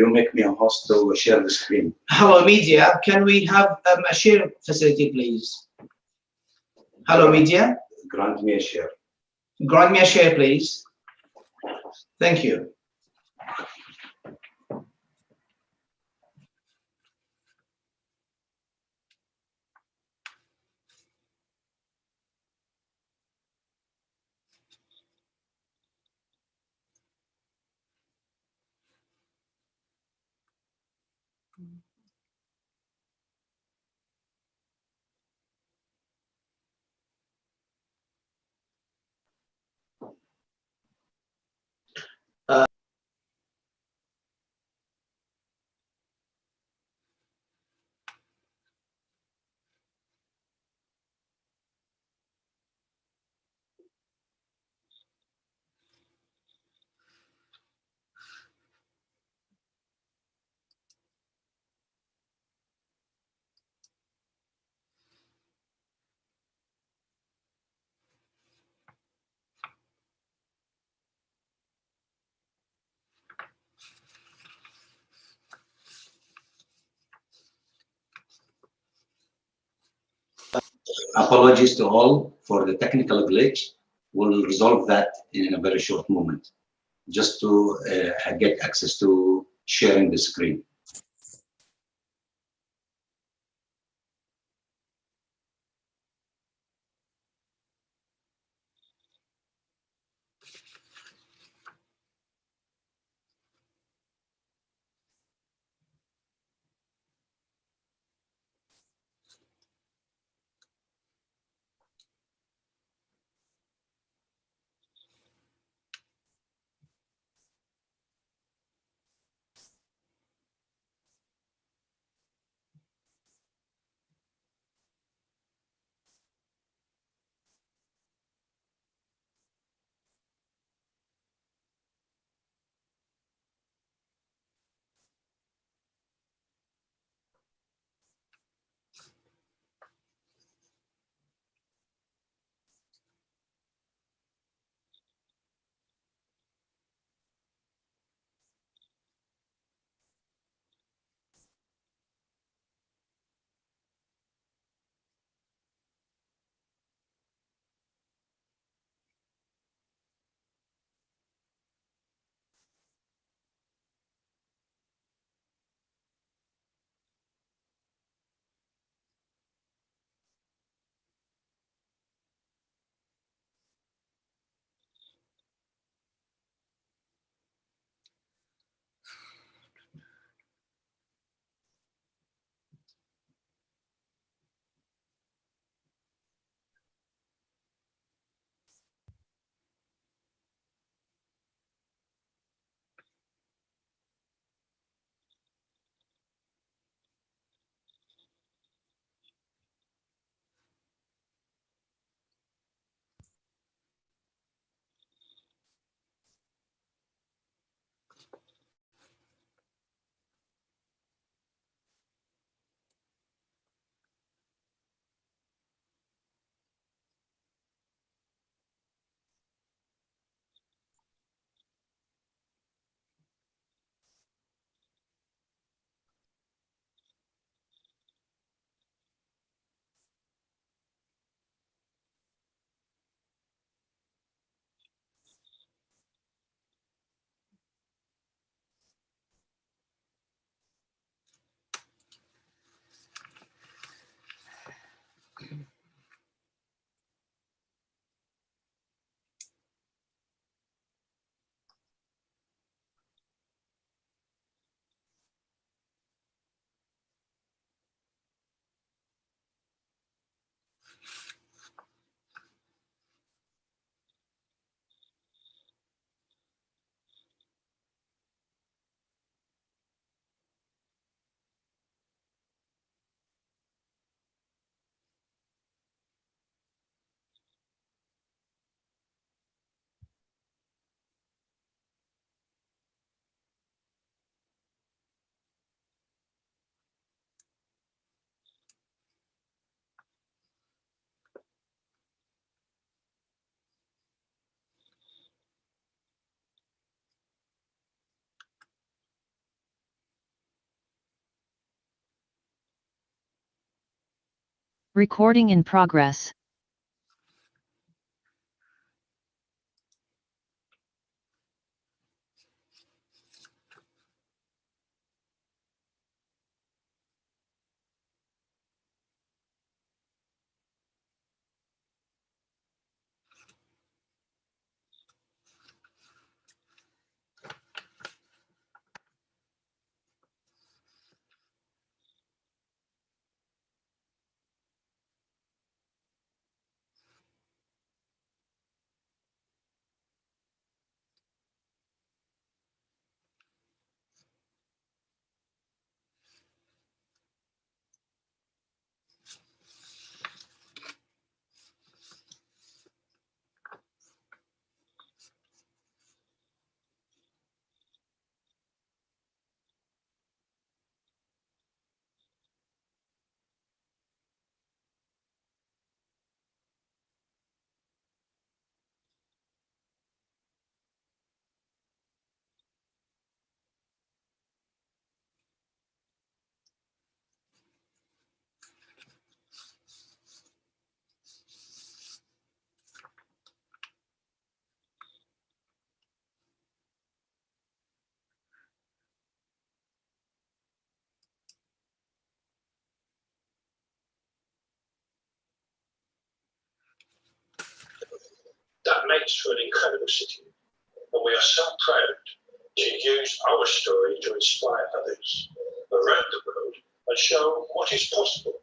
you make me a host to share the screen. Hello, media. Can we have a share facility, please? Hello, media. Grant me a share. Grant me a share, please. Thank you. Apologies to all for the technical glitch. We'll resolve that in a very short moment, just to get access to sharing the screen. Recording in progress. That makes for an incredible city, and we are so proud to use our story to inspire others around the world and show what is possible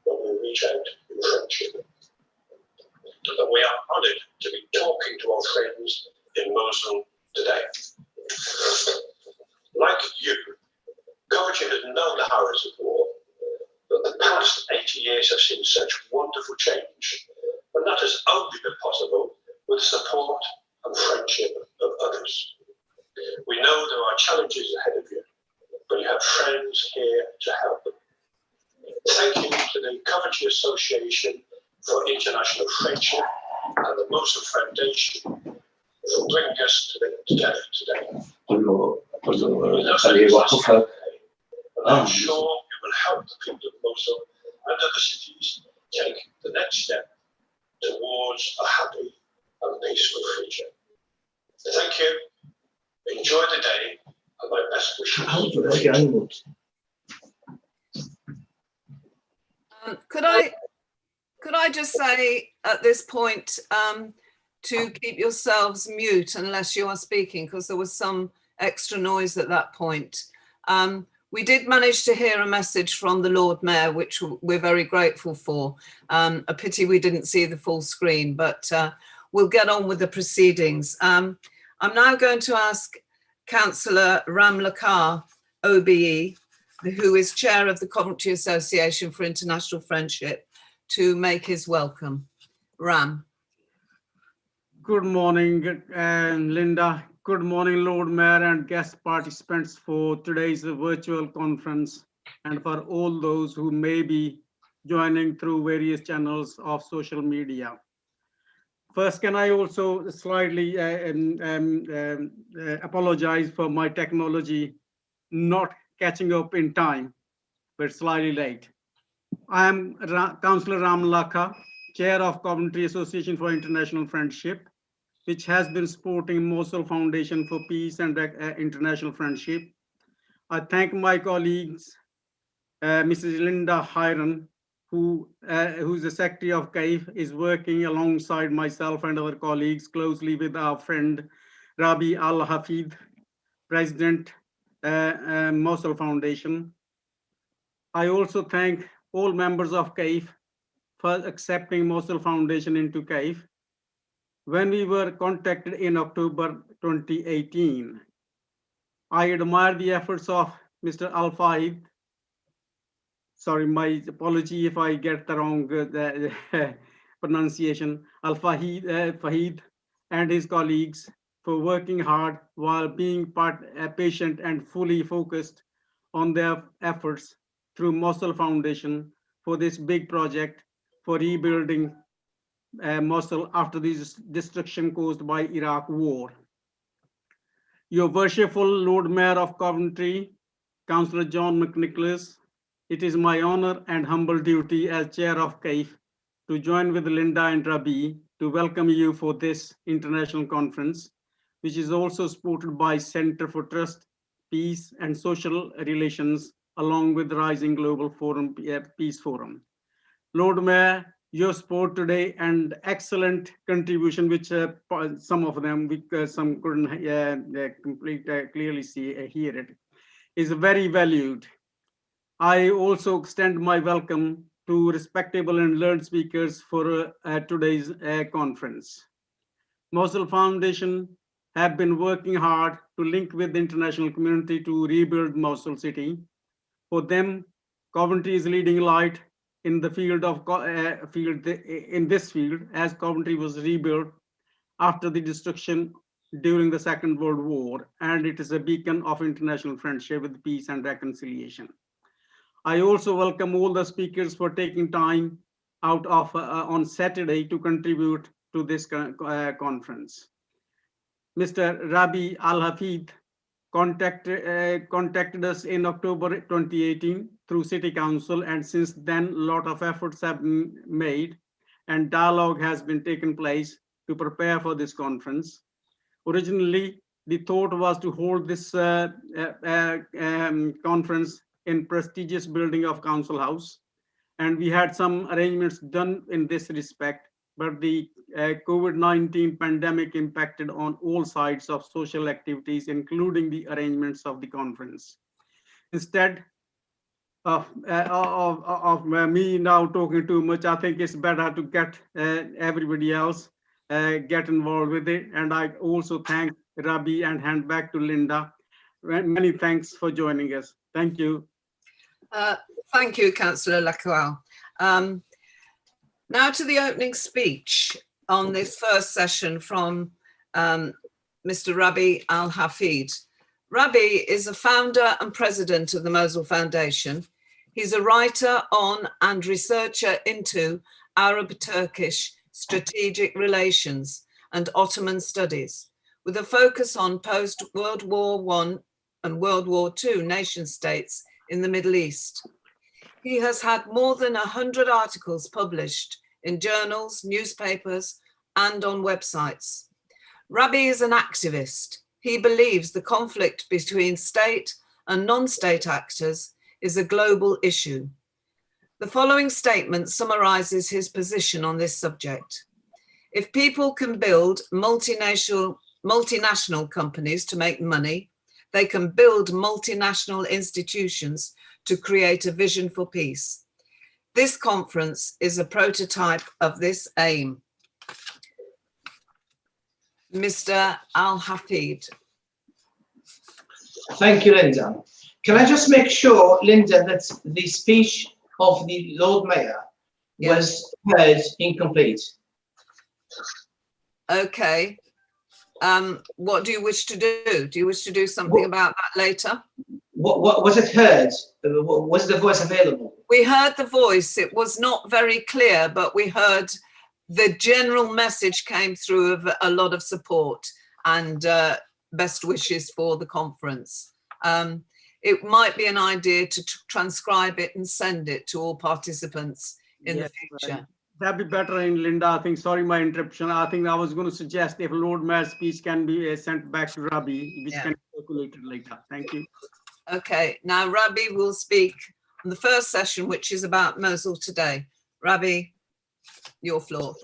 when we reach out in friendship. And we are honoured to be talking to our friends in Mosul today. Like you, Georgia has known the horrors of war, but the past 80 years have seen such wonderful change, and that has only been possible with support and friendship of others. We know there are challenges ahead of you, but you have friends here to help. Thank you to the Coventry Association for International Friendship and the Mosul Foundation for bringing us together today. خليه يوقفها. And I'm sure it will help the people of Mosul and other cities take the next step towards a happy and peaceful future. Thank you. Enjoy the day and my best wishes. Could I just say at this point to keep yourselves mute unless you are speaking, because there was some extra noise at that point. We did manage to hear a message from the Lord Mayor, which we're very grateful for. A pity we didn't see the full screen, but we'll get on with the proceedings. I'm now going to ask Councillor Ram Lakar, OBE, who is chair of the Coventry Association for International Friendship, to make his welcome. Ram. Good morning, Linda. Good morning, Lord Mayor and guest participants for today's virtual conference, and for all those who may be joining through various channels of social media. First, can I also slightly apologize for my technology not catching up in time, but slightly late. I am Councillor Ram Lakha, Chair of Coventry Association for International Friendship, which has been supporting Mosul Foundation for Peace and International Friendship. I thank my colleagues, Mrs. Linda Hiron, who's the Secretary of CAIF, is working alongside myself and other colleagues closely with our friend Rabi Al-Hafid, President, Mosul Foundation. I also thank all members of CAIF for accepting Mosul Foundation into CAIF. When we were contacted in October 2018, I admire the efforts of Mr. Al-Fahid. Sorry, my apology if I get the wrong pronunciation. Al-Fahid and his colleagues for working hard while being patient and fully focused on their efforts through Mosul Foundation for this big project for rebuilding Mosul after the destruction caused by Iraq war. Your worshipful Lord Mayor of Coventry, Councillor John McNicholas, it is my honor and humble duty as chair of CAIF to join with Linda and Rabi to welcome you for this international conference, which is also supported by Center for Trust, Peace and Social Relations, along with Rising Global Forum, Peace Forum. Lord Mayor, your support today and excellent contribution, which some of them, some couldn't clearly hear it, is very valued. I also extend my welcome to respectable and learned speakers for today's conference. Mosul Foundation have been working hard to link with the international community to rebuild Mosul city. For them, Coventry is leading light in the field of this field, as Coventry was rebuilt after the destruction during the Second World War, and it is a beacon of international friendship with peace and reconciliation. I also welcome all the speakers for taking time out of on Saturday to contribute to this conference. Mr. Rabi Al-Hafid contacted us in October 2018 through City Council, and since then a lot of efforts have been made and dialogue has been taken place to prepare for this conference. Originally, the thought was to hold this conference in prestigious building of Council House, and we had some arrangements done in this respect, but the COVID-19 pandemic impacted on all sides of social activities, including the arrangements of the conference. Instead of me now talking too much, I think it's better to get everybody else get involved with it. And I also thank Rabi and hand back to Linda. Many thanks for joining us. Thank you. Thank you, Councillor Lakwal. Now to the opening speech on this first session from Mr. Rabi Al-Hafid. Rabi is a founder and president of the Mosul Foundation. He's a writer on and researcher into Arab-Turkish strategic relations and Ottoman studies, with a focus on post-World War I and World War II nation states in the Middle East. He has had more than 100 articles published in journals, newspapers, and on websites. Rabi is an activist. He believes the conflict between state and non-state actors is a global issue. The following statement summarizes his position on this subject. If people can build multinational companies to make money, they can build multinational institutions to create a vision for peace. This conference is a prototype of this aim. Mr. Al-Hafid. Thank you, Linda. Can I just make sure, Linda, that the speech of the Lord Mayor was heard incomplete? Okay. What do you wish to do? Do you wish to do something about that later? What was it heard? Was the voice available? We heard the voice. It was not very clear, but we heard the general message came through of a lot of support and best wishes for the conference. It might be an idea to transcribe it and send it to all participants in the future. That'd be better, in Linda. I think, sorry, my interruption. I think I was going to suggest if Lord Mayor's speech can be sent back to Rabi, which can be circulated later. Thank you. Okay, now Rabi will speak on the first session, which is about Mosul today. Rabi, your floor.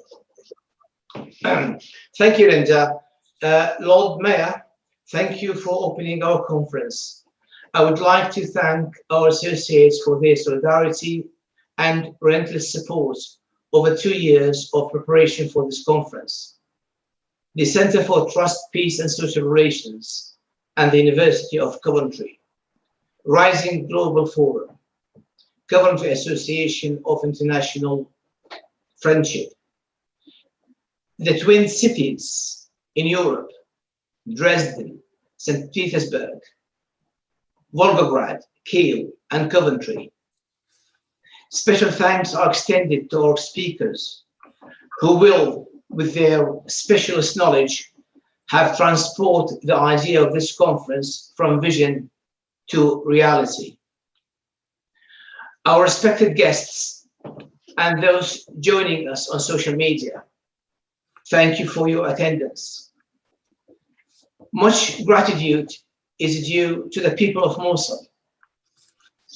Thank you, Linda. Lord Mayor, thank you for opening our conference. I would like to thank our associates for their solidarity and relentless support over 2 years of preparation for this conference. The Center for Trust, Peace and Social Relations and the University of Coventry, Rising Global Forum, Coventry Association of International Friendship, the twin cities in Europe, Dresden, St. Petersburg, Volgograd, Kiel, and Coventry. Special thanks are extended to our speakers who will, with their specialist knowledge, have transported the idea of this conference from vision to reality. our respected guests, and those joining us on social media, thank you for your attendance. Much gratitude is due to the people of Mosul.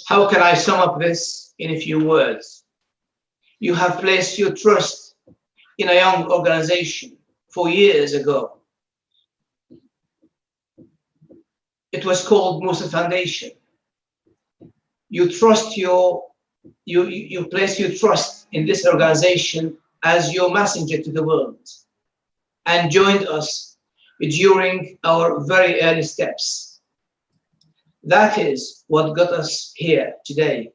How can I sum up this in a few words? You have placed your trust in a young organization 4 years ago. It was called Mosul Foundation. You place your trust in this organization as your messenger to the world, and joined us during our very early steps. That is what got us here today.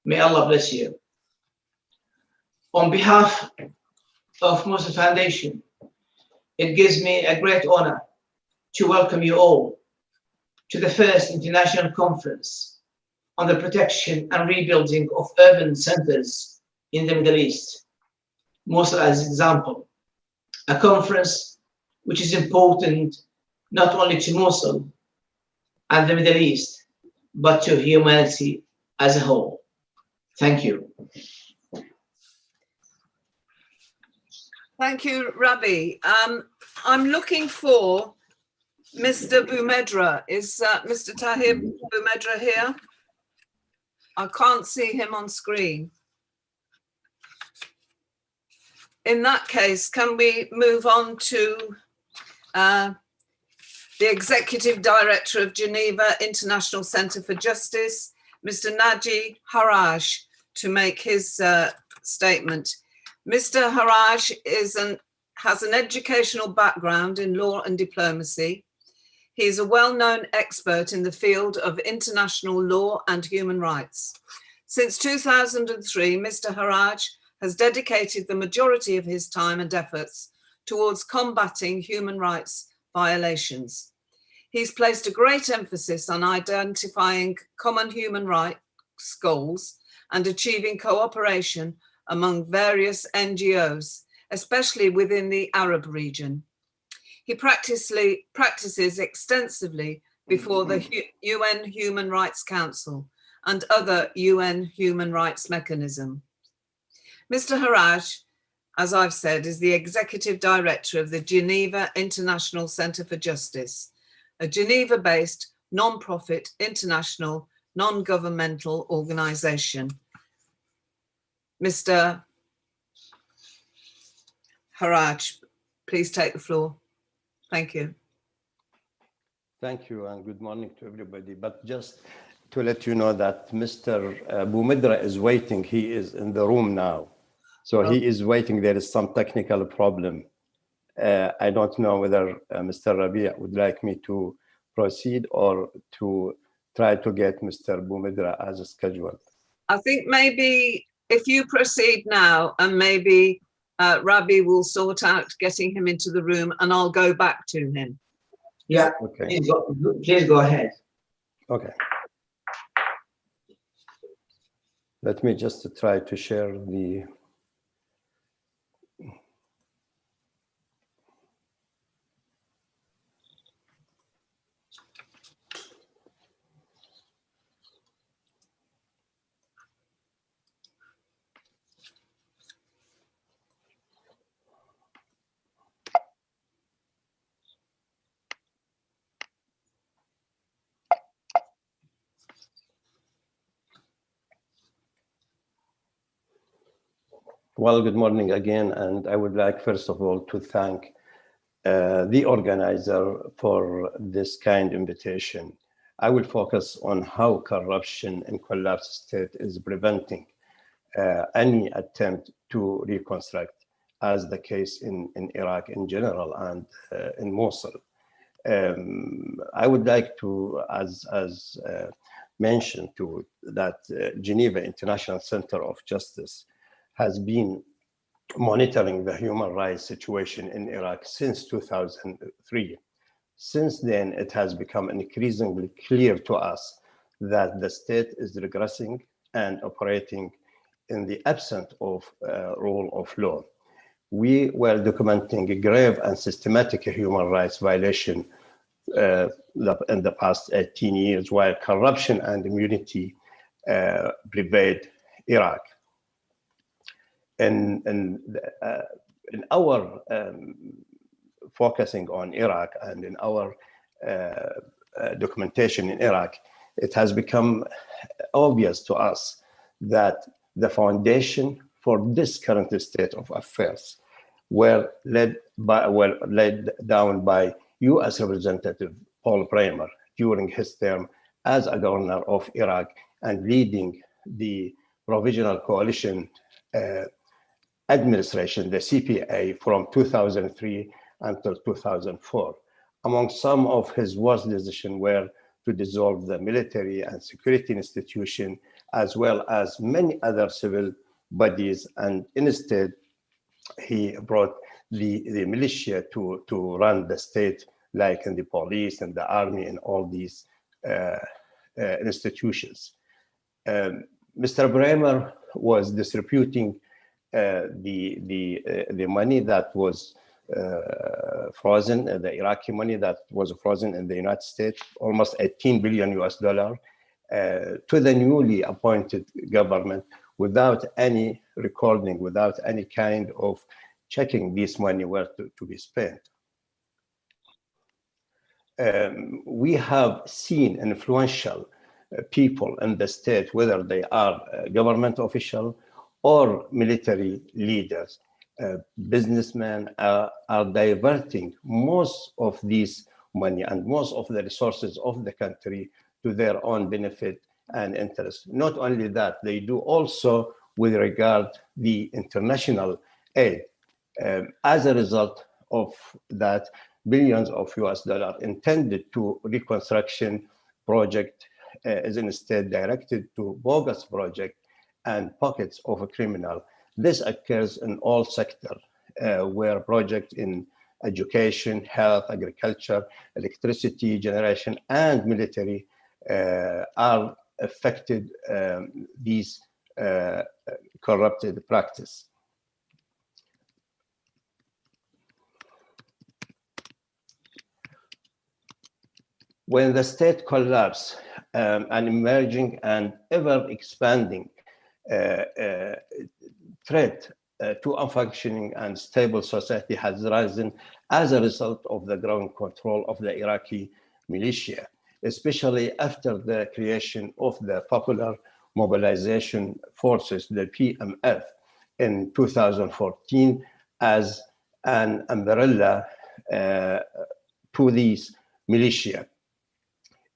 May Allah bless you. On behalf of Mosul Foundation, it gives me a great honor to welcome you all to the first international conference on the protection and rebuilding of urban centers in the Middle East. Mosul as an example, a conference which is important not only to Mosul and the Middle East, but to humanity as a whole. Thank you. Thank you, Rabi. I'm looking for Mr. Boumedra. Is Mr. Tahir Boumedra here? I can't see him on screen. In that case, can we move on to the Executive Director of Geneva International Centre for Justice, Mr. Naji Haraj, to make his statement. Mr. Haraj has an educational background in law and diplomacy. He is a well-known expert in the field of international law and human rights. Since 2003, Mr. Haraj has dedicated the majority of his time and efforts towards combating human rights violations. He's placed a great emphasis on identifying common human rights goals and achieving cooperation among various NGOs, especially within the Arab region. He practices extensively before the UN Human Rights Council and other UN human rights mechanisms. Mr. Haraj, as I've said, is the Executive Director of the Geneva International Centre for Justice, a Geneva-based, non-profit, international, non-governmental organisation. Mr. Haraj, please take the floor. Thank you. Thank you and good morning to everybody. But just to let you know that Mr. Boumedra is waiting. He is in the room now. So he is waiting. There is some technical problem. I don't know whether Mr. Rabi would like me to proceed or to try to get Mr. Boumedra as scheduled. I think maybe if you proceed now and maybe Rabi will sort out getting him into the room and I'll go back to him. Yeah, okay. Please go ahead. Okay. Let me just try to share the... Well, good morning again, and I would like, first of all, to thank the organizer for this kind invitation. I will focus on how corruption in collapsed state is preventing any attempt to reconstruct, as the case in Iraq in general and in Mosul. I would like to, as mentioned, to that Geneva International Center of Justice has been monitoring the human rights situation in Iraq since 2003. Since then, it has become increasingly clear to us that the state is regressing and operating in the absence of rule of law. We were documenting grave and systematic human rights violation in the past 18 years, while corruption and immunity prevailed Iraq. In our focusing on Iraq and in our documentation in Iraq, it has become obvious to us that the foundation for this current state of affairs were laid down by U.S. Representative Paul Bremer during his term as a governor of Iraq and leading the Provisional Coalition administration, the CPA, from 2003 until 2004. Among some of his worst decisions were to dissolve the military and security institution, as well as many other civil bodies, and instead he brought the militia to run the state, like in the police and the army and all these institutions. Mr. Bremer was distributing the money that was frozen, the Iraqi money that was frozen in the United States, almost 18 billion US dollar, to the newly appointed government without any recording, without any kind of checking this money where to be spent. We have seen influential people in the state, whether they are government official or military leaders, businessmen are diverting most of this money and most of the resources of the country to their own benefit and interest. Not only that, they do also with regard the international aid. As a result of that, billions of US dollars intended to reconstruction project is instead directed to bogus project and pockets of a criminal. This occurs in all sectors where projects in education, health, agriculture, electricity generation, and military are affected these corrupted practice. When the state collapse, an emerging and ever expanding threat to a functioning and stable society has risen as a result of the growing control of the Iraqi militia, especially after the creation of the Popular Mobilization Forces, the PMF, in 2014 as an umbrella to these militia.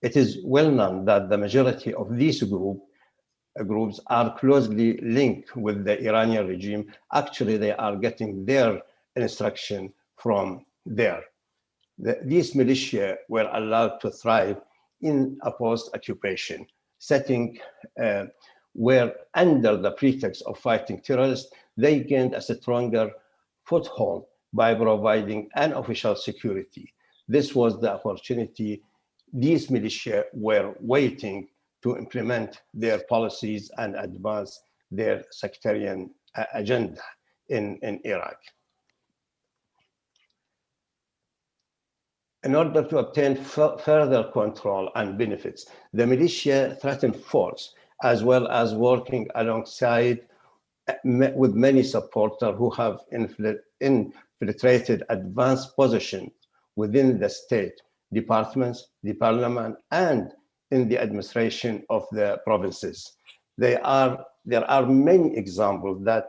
It is well known that the majority of these groups are closely linked with the Iranian regime. Actually, they are getting their instruction from there. These militia were allowed to thrive in a post-occupation setting where, under the pretext of fighting terrorists, they gained a stronger foothold by providing unofficial security. This was the opportunity these militia were waiting to implement their policies and advance their sectarian agenda in Iraq. In order to obtain further control and benefits, the militia threatened force, as well as working alongside with many supporters who have infiltrated advanced positions within the state, departments, the parliament, and in the administration of the provinces. There are many examples that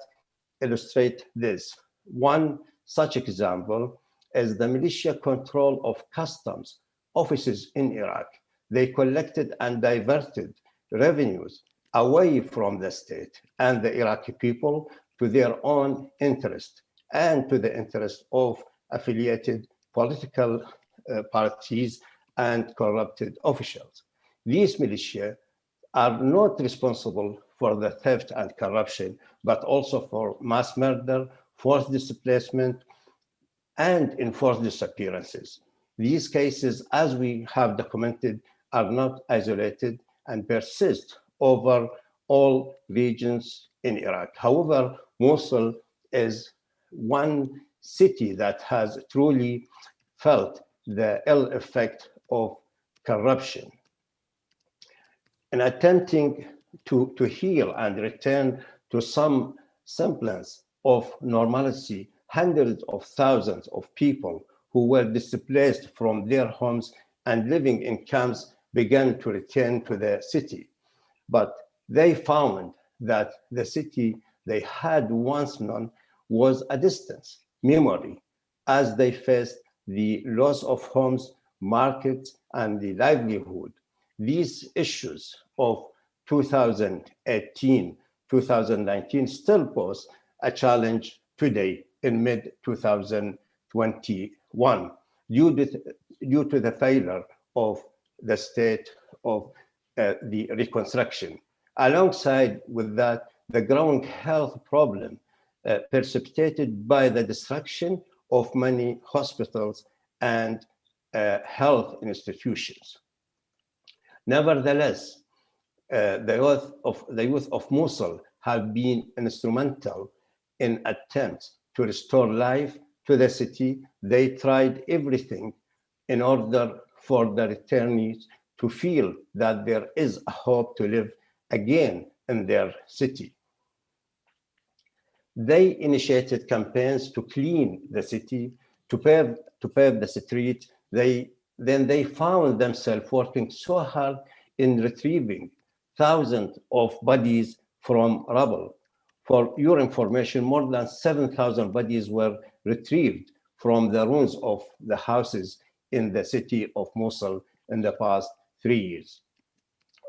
illustrate this. One such example is the militia control of customs offices in Iraq. They collected and diverted revenues away from the state and the Iraqi people to their own interest and to the interest of affiliated political parties and corrupted officials. These militia are not responsible for the theft and corruption, but also for mass murder, forced displacement, and enforced disappearances. These cases, as we have documented, are not isolated and persist over all regions in Iraq. However, Mosul is one city that has truly felt the ill effect of corruption. In attempting to heal and return to some semblance of normalcy, hundreds of thousands of people who were displaced from their homes and living in camps began to return to the city. But they found that the city they had once known was a distant memory as they faced the loss of homes, markets, and the livelihood. These issues of 2018, 2019 still pose a challenge today in mid-2021 due to the failure of the state of the reconstruction. Alongside with that, the growing health problem precipitated by the destruction of many hospitals and health institutions. Nevertheless, the youth of Mosul have been instrumental in attempts to restore life to the city. They tried everything in order for the returnees to feel that there is a hope to live again in their city. They initiated campaigns to clean the city, to pave the street. Then they found themselves working so hard in retrieving thousands of bodies from rubble. For your information, more than 7,000 bodies were retrieved from the ruins of the houses in the city of Mosul in the past 3 years.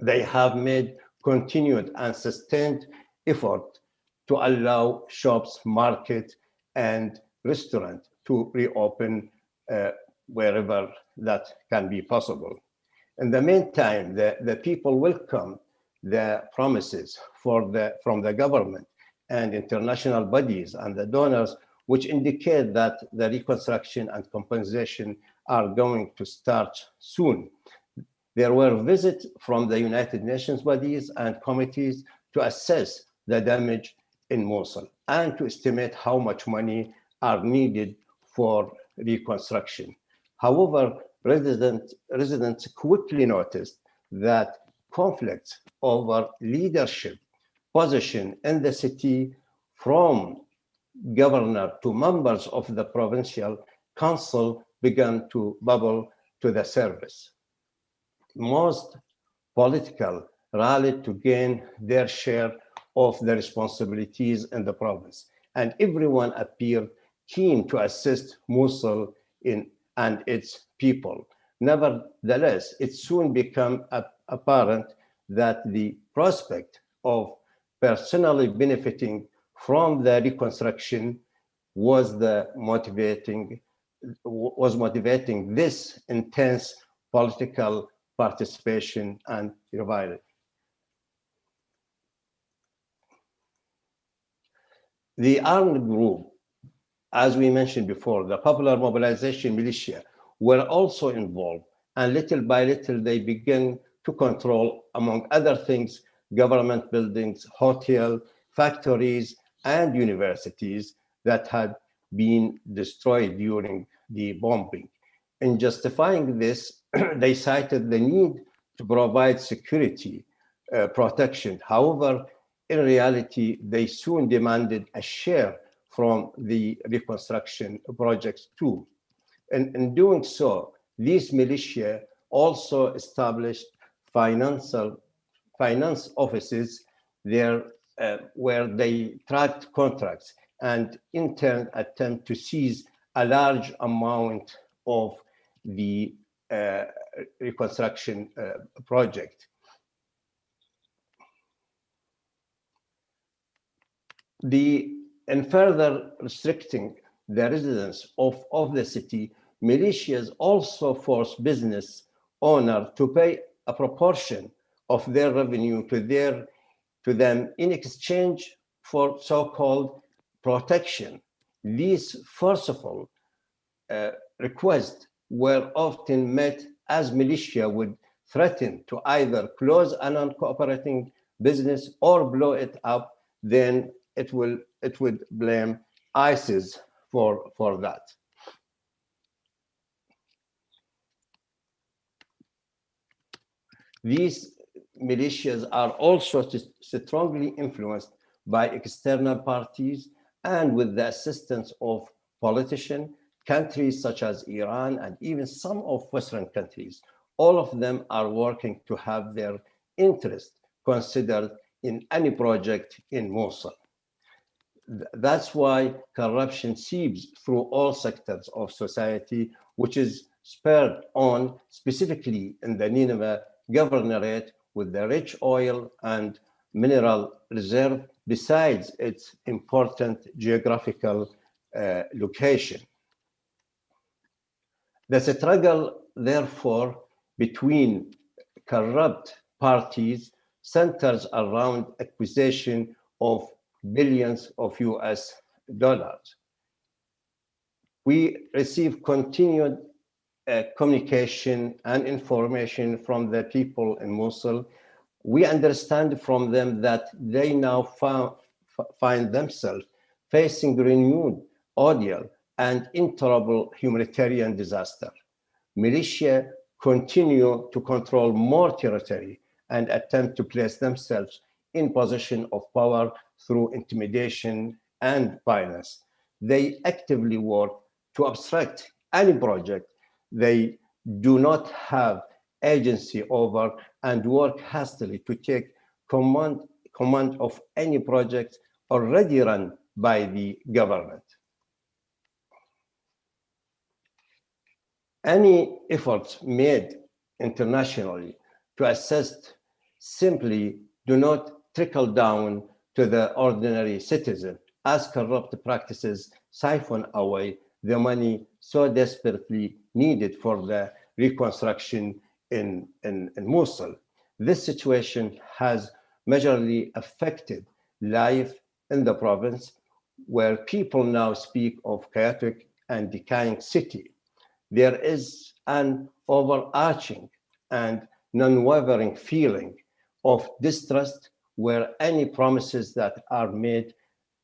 They have made continued and sustained effort to allow shops, market, and restaurant to reopen wherever that can be possible. In the meantime, the people welcome the promises from the government and international bodies and the donors, which indicate that the reconstruction and compensation are going to start soon. There were visits from the United Nations bodies and committees to assess the damage in Mosul and to estimate how much money are needed for reconstruction. However, residents quickly noticed that conflicts over leadership position in the city, from governor to members of the provincial council, began to bubble to the surface. Most political rallied to gain their share of the responsibilities in the province, and everyone appeared keen to assist Mosul and its people. Nevertheless, it soon became apparent that the prospect of personally benefiting from the reconstruction was motivating this intense political participation and revival. The armed group, as we mentioned before, the Popular Mobilization Militia, were also involved, and little by little they began to control, among other things, government buildings, hotels, factories, and universities that had been destroyed during the bombing. In justifying this, they cited the need to provide security protection. However, in reality, they soon demanded a share from the reconstruction projects too. In doing so, these militia also established finance offices there where they tracked contracts and in turn attempt to seize a large amount of the reconstruction project. In further restricting the residents of the city, militias also force business owners to pay a proportion of their revenue to them in exchange for so-called protection. These forceful requests were often met as militia would threaten to either close a non-cooperating business or blow it up. Then it would blame ISIS for that. These militias are also strongly influenced by external parties and with the assistance of politicians, countries such as Iran and even some of Western countries. All of them are working to have their interest considered in any project in Mosul. That's why corruption seeps through all sectors of society, which is spurred on specifically in the Nineveh governorate with the rich oil and mineral reserve, besides its important geographical location. The struggle, therefore, between corrupt parties centers around acquisition of billions of US dollars. We receive continued communication and information from the people in Mosul. We understand from them that they now find themselves facing renewed ordeal and intolerable humanitarian disaster. Militia continue to control more territory and attempt to place themselves in position of power through intimidation and violence. They actively work to obstruct any project they do not have agency over and work hastily to take command of any project already run by the government. Any efforts made internationally to assist simply do not trickle down to the ordinary citizen, as corrupt practices siphon away the money so desperately needed for the reconstruction in Mosul. This situation has majorly affected life in the province, where people now speak of chaotic and decaying city. There is an overarching and non-wavering feeling of distrust, where any promises that are made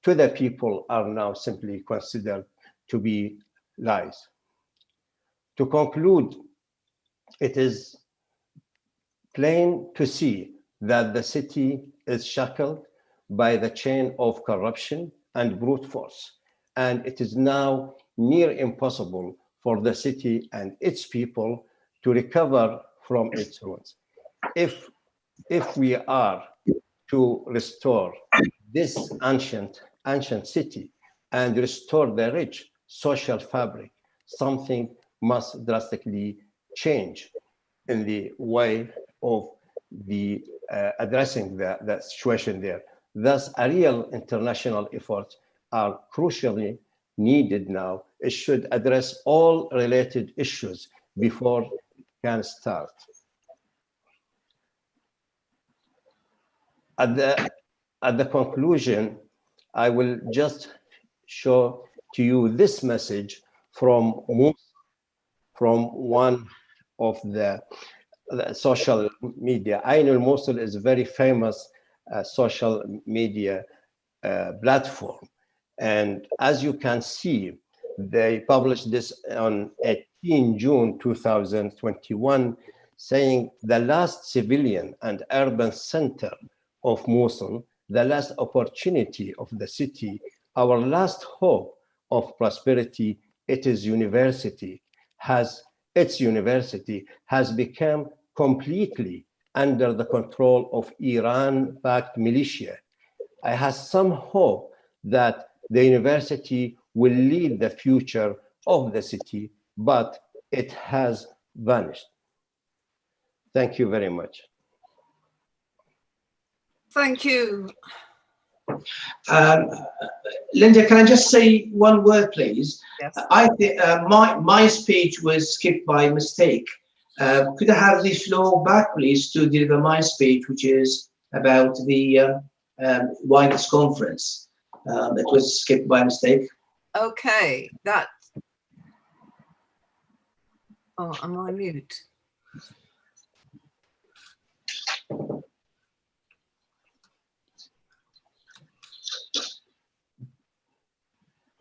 to the people are now simply considered to be lies. To conclude, it is plain to see that the city is shackled by the chain of corruption and brute force, and it is now near impossible for the city and its people to recover from its ruins. If we are to restore this ancient city and restore the rich social fabric, something must drastically change in the way of the addressing the situation there. Thus, a real international effort are crucially needed now. It should address all related issues before it can start. At the conclusion, I will just show to you this message from one of the social media. I know Mosul is a very famous social media platform. And as you can see, they published this on 18 June 2021, saying the last civilian and urban center of Mosul, the last opportunity of the city, our last hope of prosperity, its university has become completely under the control of Iran-backed militia. I have some hope that the university will lead the future of the city, but it has vanished. Thank you very much. Thank you. Linda, can I just say one word, please? Yes. I think my speech was skipped by mistake. Could I have the floor back, please, to deliver my speech, which is about the Winders Conference? It was skipped by mistake. Okay, that. Oh, am I mute?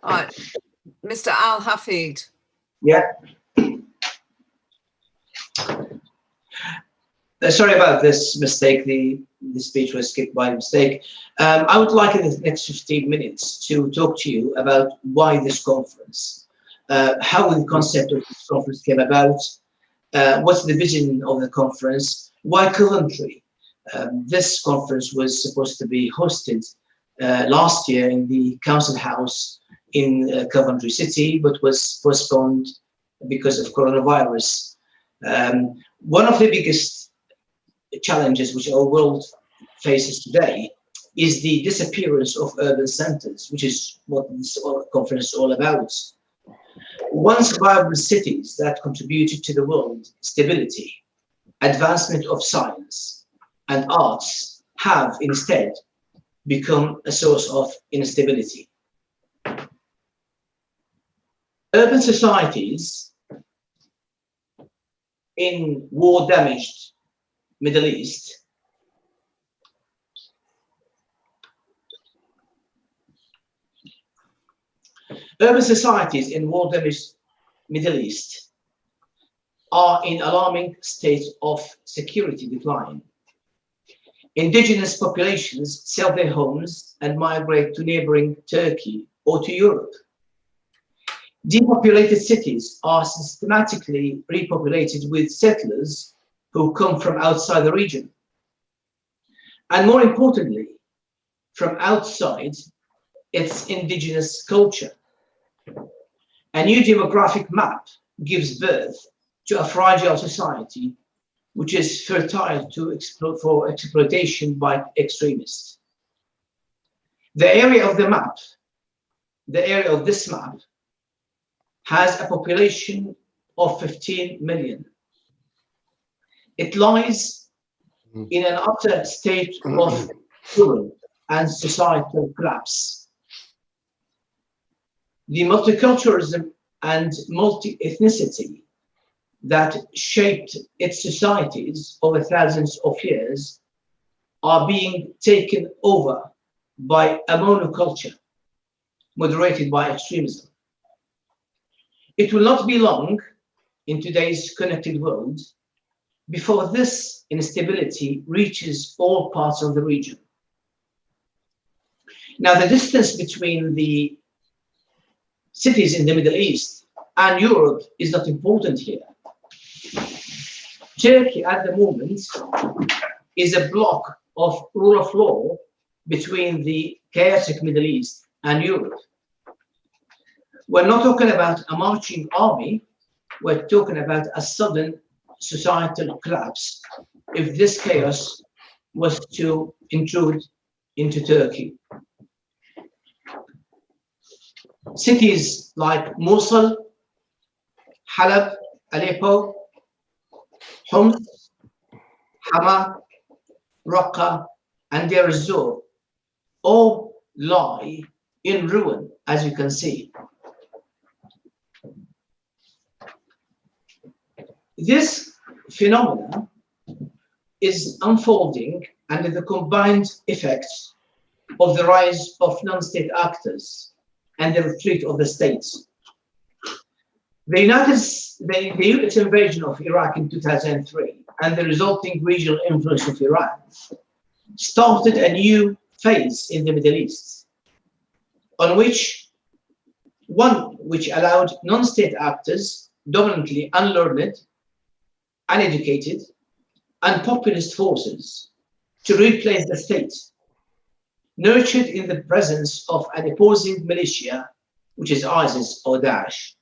All right, Mr. Al Hafid. Yeah. Sorry about this mistake. The speech was skipped by mistake. I would like in the next 15 minutes to talk to you about why this conference, how the concept of this conference came about, what's the vision of the conference, why Coventry. This conference was supposed to be hosted last year in the Council House in Coventry City, but was postponed because of coronavirus. One of the biggest challenges which our world faces today is the disappearance of urban centers, which is what this conference is all about. Once vibrant cities that contributed to the world stability, advancement of science and arts have instead become a source of instability. Urban societies in war-damaged Middle East Middle East are in alarming state of security decline. Indigenous populations sell their homes and migrate to neighboring Turkey or to Europe. Depopulated cities are systematically repopulated with settlers who come from outside the region. And more importantly, from outside its indigenous culture. A new demographic map gives birth to a fragile society which is fertile for exploitation by extremists. The area of this map has a population of 15 million. It lies in an utter state of ruin and societal collapse. The multiculturalism and multi-ethnicity that shaped its societies over thousands of years are being taken over by a monoculture moderated by extremism. It will not be long in today's connected world before this instability reaches all parts of the region. Now, the distance between the cities in the Middle East and Europe is not important here. Turkey at the moment is a block of rule of law between the chaotic Middle East and Europe. We're not talking about a marching army, we're talking about a sudden societal collapse if this chaos was to intrude into Turkey. Cities like Mosul, Halab, Aleppo, Homs, Hama, Raqqa, and Deir ez-Zor all lie in ruin, as you can see. This phenomenon is unfolding under the combined effects of the rise of non-state actors and the retreat of the states. The US invasion of Iraq in 2003 and the resulting regional influence of Iran started a new phase in the Middle East, which allowed non-state actors, dominantly unlearned, uneducated, and populist forces to replace the state, nurtured in the presence of an opposing militia, which is ISIS or Daesh.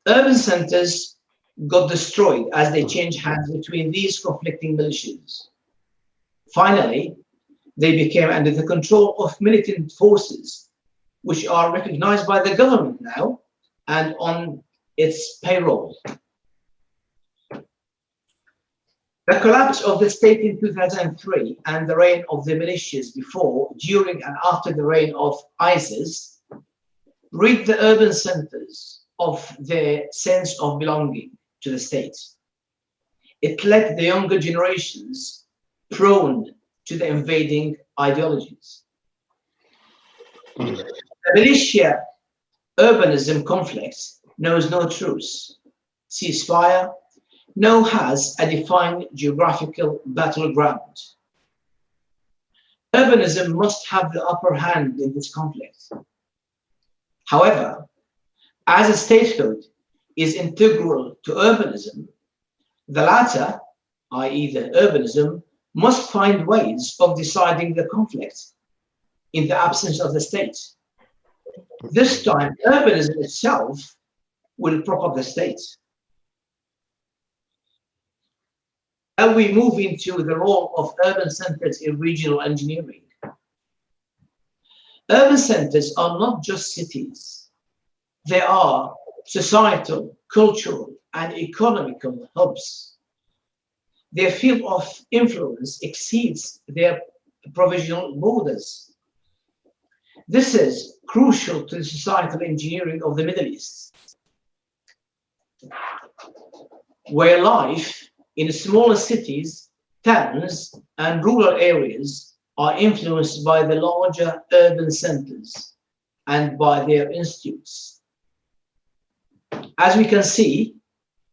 Urban centers got destroyed as they changed hands between these conflicting militias. Finally, they became under the control of militant forces, which are recognized by the government now and on its payroll. The collapse of the state in 2003 and the reign of the militias before, during, and after the reign of ISIS rid the urban centers of their sense of belonging to the state. It led the younger generations prone to the invading ideologies. The militia-urbanism conflict knows no truce, ceasefire, now has a defined geographical battleground. Urbanism must have the upper hand in this conflict. However, as a statehood is integral to urbanism, the latter, i.e. the urbanism, must find ways of deciding the conflict in the absence of the state. This time, urbanism itself will prop up the state. And we move into the role of urban centers in regional engineering. Urban centers are not just cities. They are societal, cultural, and economical hubs. Their field of influence exceeds their provisional borders. This is crucial to the societal engineering of the Middle East, where life in smaller cities, towns, and rural areas are influenced by the larger urban centers and by their institutes. As we can see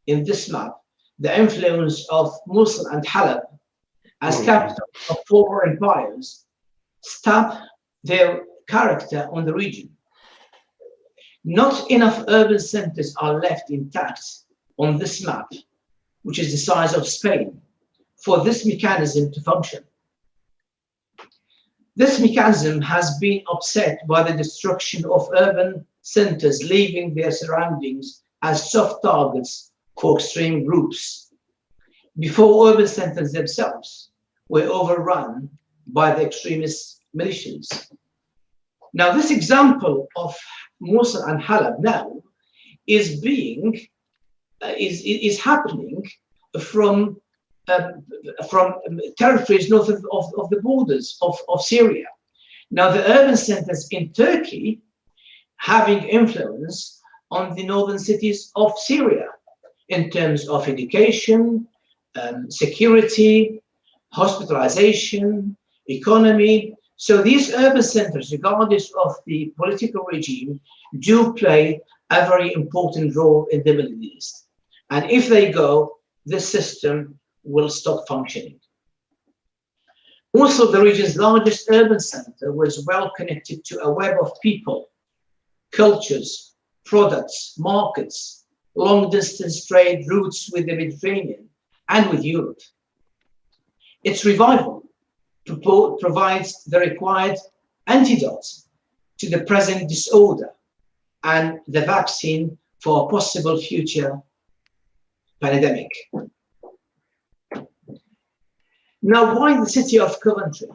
in this map, the influence of Mosul and Halab as capitals of former empires stamp their character on the region. Not enough urban centers are left intact on this map, which is the size of Spain, for this mechanism to function. This mechanism has been upset by the destruction of urban centers, leaving their surroundings as soft targets for extreme groups, before urban centers themselves were overrun by the extremist militias. Now, this example of Mosul and Halab now is happening from territories north of the borders of Syria. Now, the urban centers in Turkey having influence on the northern cities of Syria in terms of education, security, hospitalization, economy. So these urban centers, regardless of the political regime, do play a very important role in the Middle East. And if they go, this system will stop functioning. Also, the region's largest urban center was well connected to a web of people, cultures, products, markets, long-distance trade routes with the Mediterranean and with Europe. Its revival provides the required antidote to the present disorder and the vaccine for a possible future pandemic. Now, why the city of Coventry?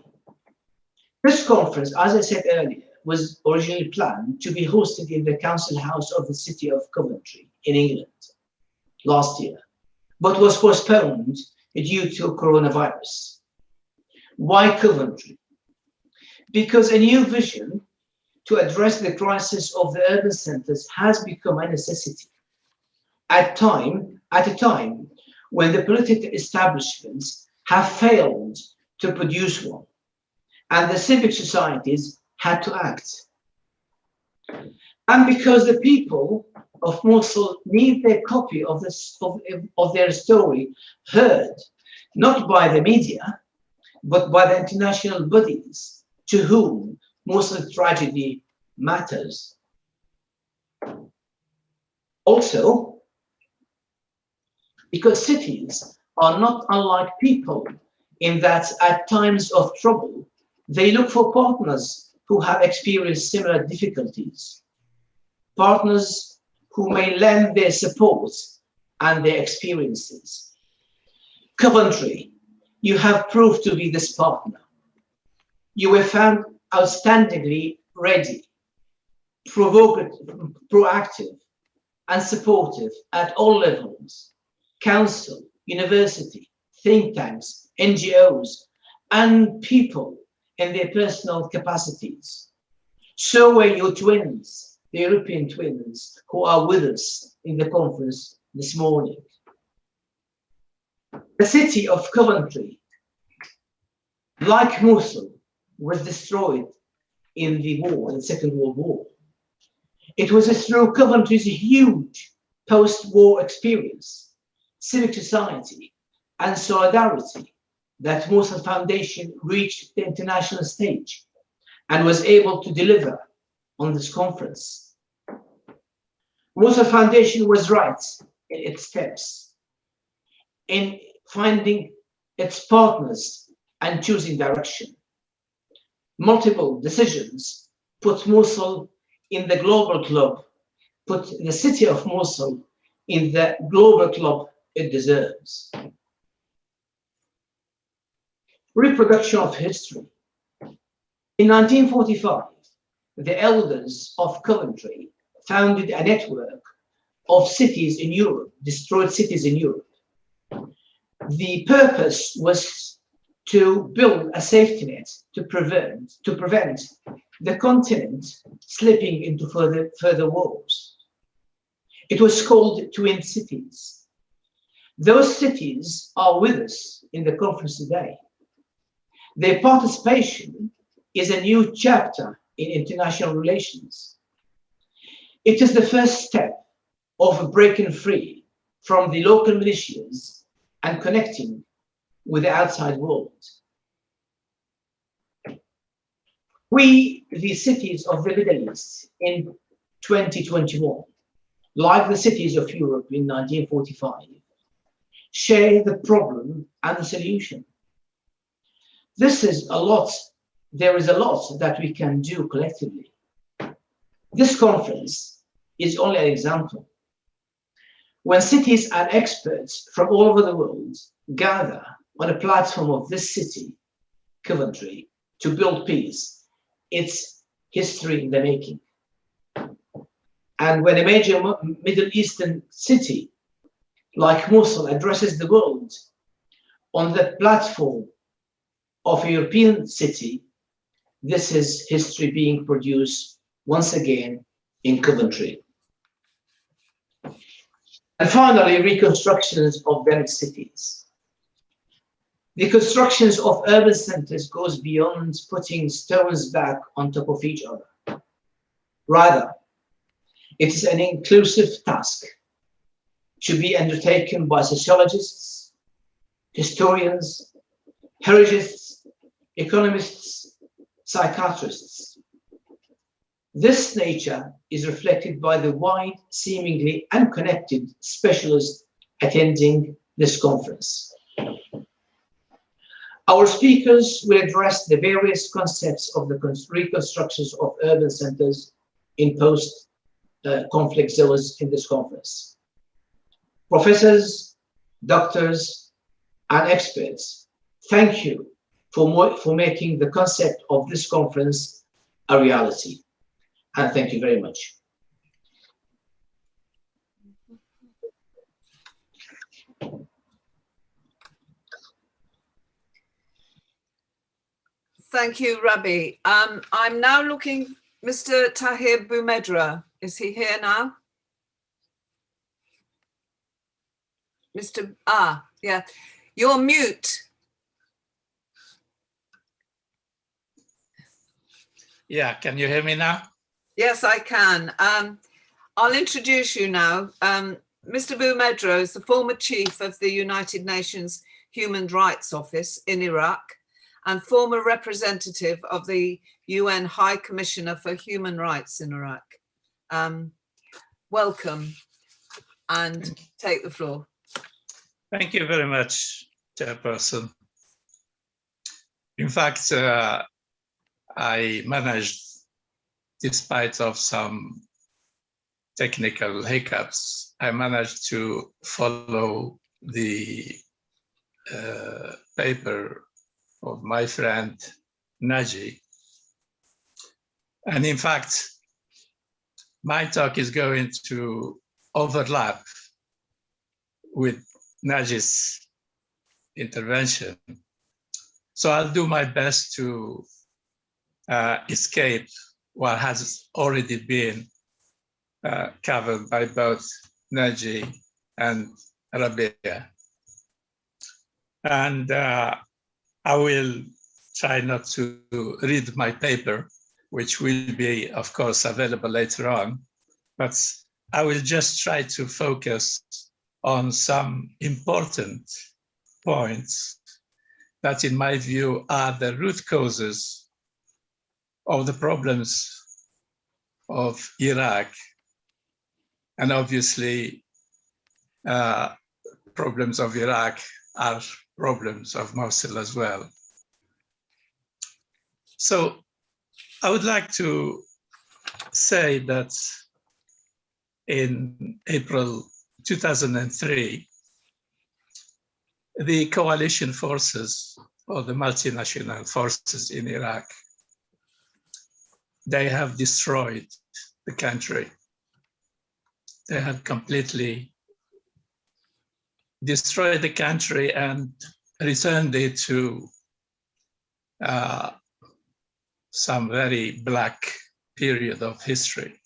This conference, as I said earlier, was originally planned to be hosted in the council house of the city of Coventry in England last year, but was postponed due to coronavirus. Why Coventry? Because a new vision to address the crisis of the urban centers has become a necessity at a time when the political establishments have failed to produce one, and the civic societies had to act. And because the people of Mosul need their copy of their story heard, not by the media, but by the international bodies to whom Mosul tragedy matters. Also, because cities are not unlike people in that at times of trouble, they look for partners who have experienced similar difficulties, partners who may lend their support and their experiences. Coventry, you have proved to be this partner. You were found outstandingly ready, provocative, proactive, and supportive at all levels: council, university, think tanks, NGOs, and people in their personal capacities. So were your twins, the European twins, who are with us in the conference this morning. The city of Coventry, like Mosul, was destroyed in the war, in the Second World War. It was through Coventry's huge post-war experience, civic society, and solidarity that Mosul Foundation reached the international stage and was able to deliver on this conference. Mosul Foundation was right in its steps in finding its partners and choosing direction. Multiple decisions put Mosul in the global club, put the city of Mosul in the global club it deserves. Reproduction of history. In 1945, the elders of Coventry founded a network of cities in Europe, destroyed cities in Europe. The purpose was to build a safety net to prevent the continent slipping into further wars. It was called Twin Cities. Those cities are with us in the conference today. Their participation is a new chapter in international relations. It is the first step of breaking free from the local militias and connecting with the outside world. We, the cities of the Middle East in 2021, like the cities of Europe in 1945, share the problem and the solution. There is a lot that we can do collectively. This conference is only an example. When cities and experts from all over the world gather on a platform of this city, Coventry, to build peace, it's history in the making. And when a major Middle Eastern city like Mosul addresses the world on the platform of a European city, this is history being produced once again in Coventry. And finally, reconstructions of damaged cities. The constructions of urban centers goes beyond putting stones back on top of each other. Rather, it is an inclusive task to be undertaken by sociologists, historians, heritagists, economists, psychiatrists. This nature is reflected by the wide, seemingly unconnected specialists attending this conference. Our speakers will address the various concepts of the reconstructions of urban centers in post-conflict zones in this conference. Professors, doctors, and experts, thank you for making the concept of this conference a reality. And thank you very much. Thank you, Rabi. I'm now looking, Mr. Tahir Boumedra, is he here now? Yeah, you're mute. Yeah, can you hear me now? Yes, I can. I'll introduce you now. Mr. Boumedra is the former chief of the United Nations Human Rights Office in Iraq and former representative of the UN High Commissioner for Human Rights in Iraq. Welcome and take the floor. Thank you very much, Chairperson. In fact, I managed, despite of some technical hiccups, I managed to follow the paper of my friend Naji. And in fact, my talk is going to overlap with Naji's intervention. So I'll do my best to escape what has already been covered by both Naji and Rabia. And I will try not to read my paper, which will be, of course, available later on, but I will just try to focus on some important points that, in my view, are the root causes of the problems of Iraq, and obviously problems of Iraq are problems of Mosul as well. So I would like to say that in April 2003, the coalition forces, or the multinational forces in Iraq, they have destroyed the country. They have completely destroyed the country and returned it to some very black period of history.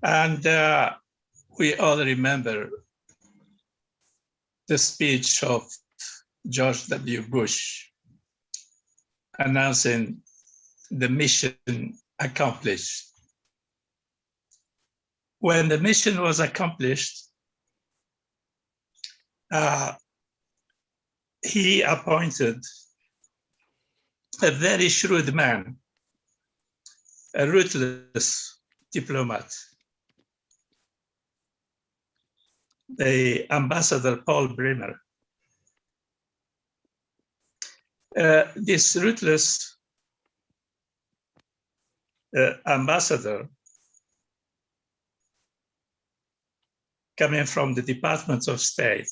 And we all remember the speech of George W. Bush announcing the mission accomplished. When the mission was accomplished, he appointed a very shrewd man, a ruthless diplomat, the Ambassador Paul Bremer. This ruthless ambassador, coming from the Department of State,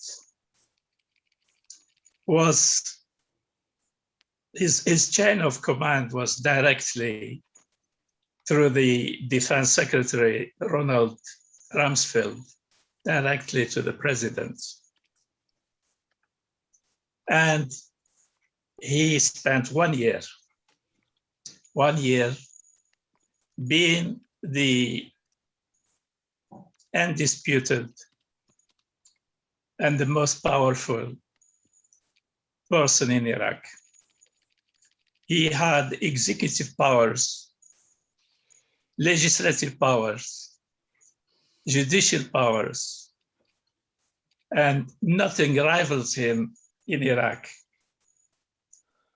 was his chain of command was directly through the Defense Secretary Ronald Rumsfeld, directly to the president. And he spent 1 year being the undisputed and the most powerful person in Iraq. He had executive powers, legislative powers, judicial powers, and nothing rivals him in Iraq,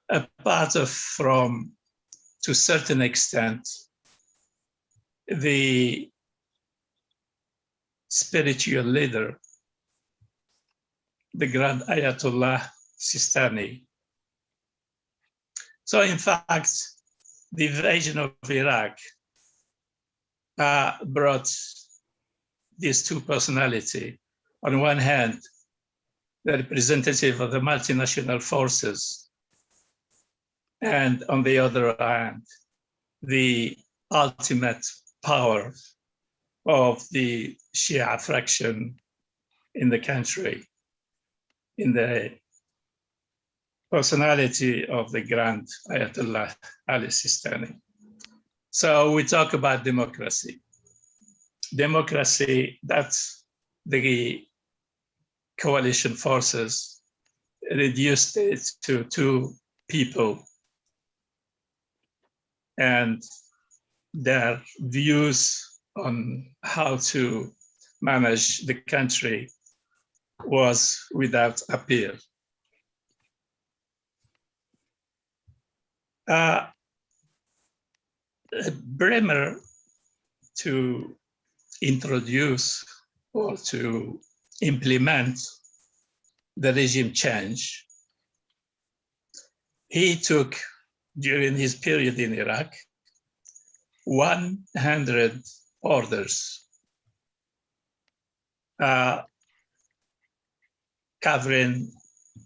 apart from, to a certain extent, the spiritual leader, the Grand Ayatollah Sistani. So in fact, the invasion of Iraq brought these two personalities. On one hand, the representative of the multinational forces, and on the other hand, the ultimate power of the Shia fraction in the country, in the personality of the Grand Ayatollah Ali Sistani. So we talk about democracy. Democracy, that's the coalition forces reduced it to two people, and their views on how to manage the country was without appeal. Bremer, to introduce or to implement the regime change, he took, during his period in Iraq, 100 orders covering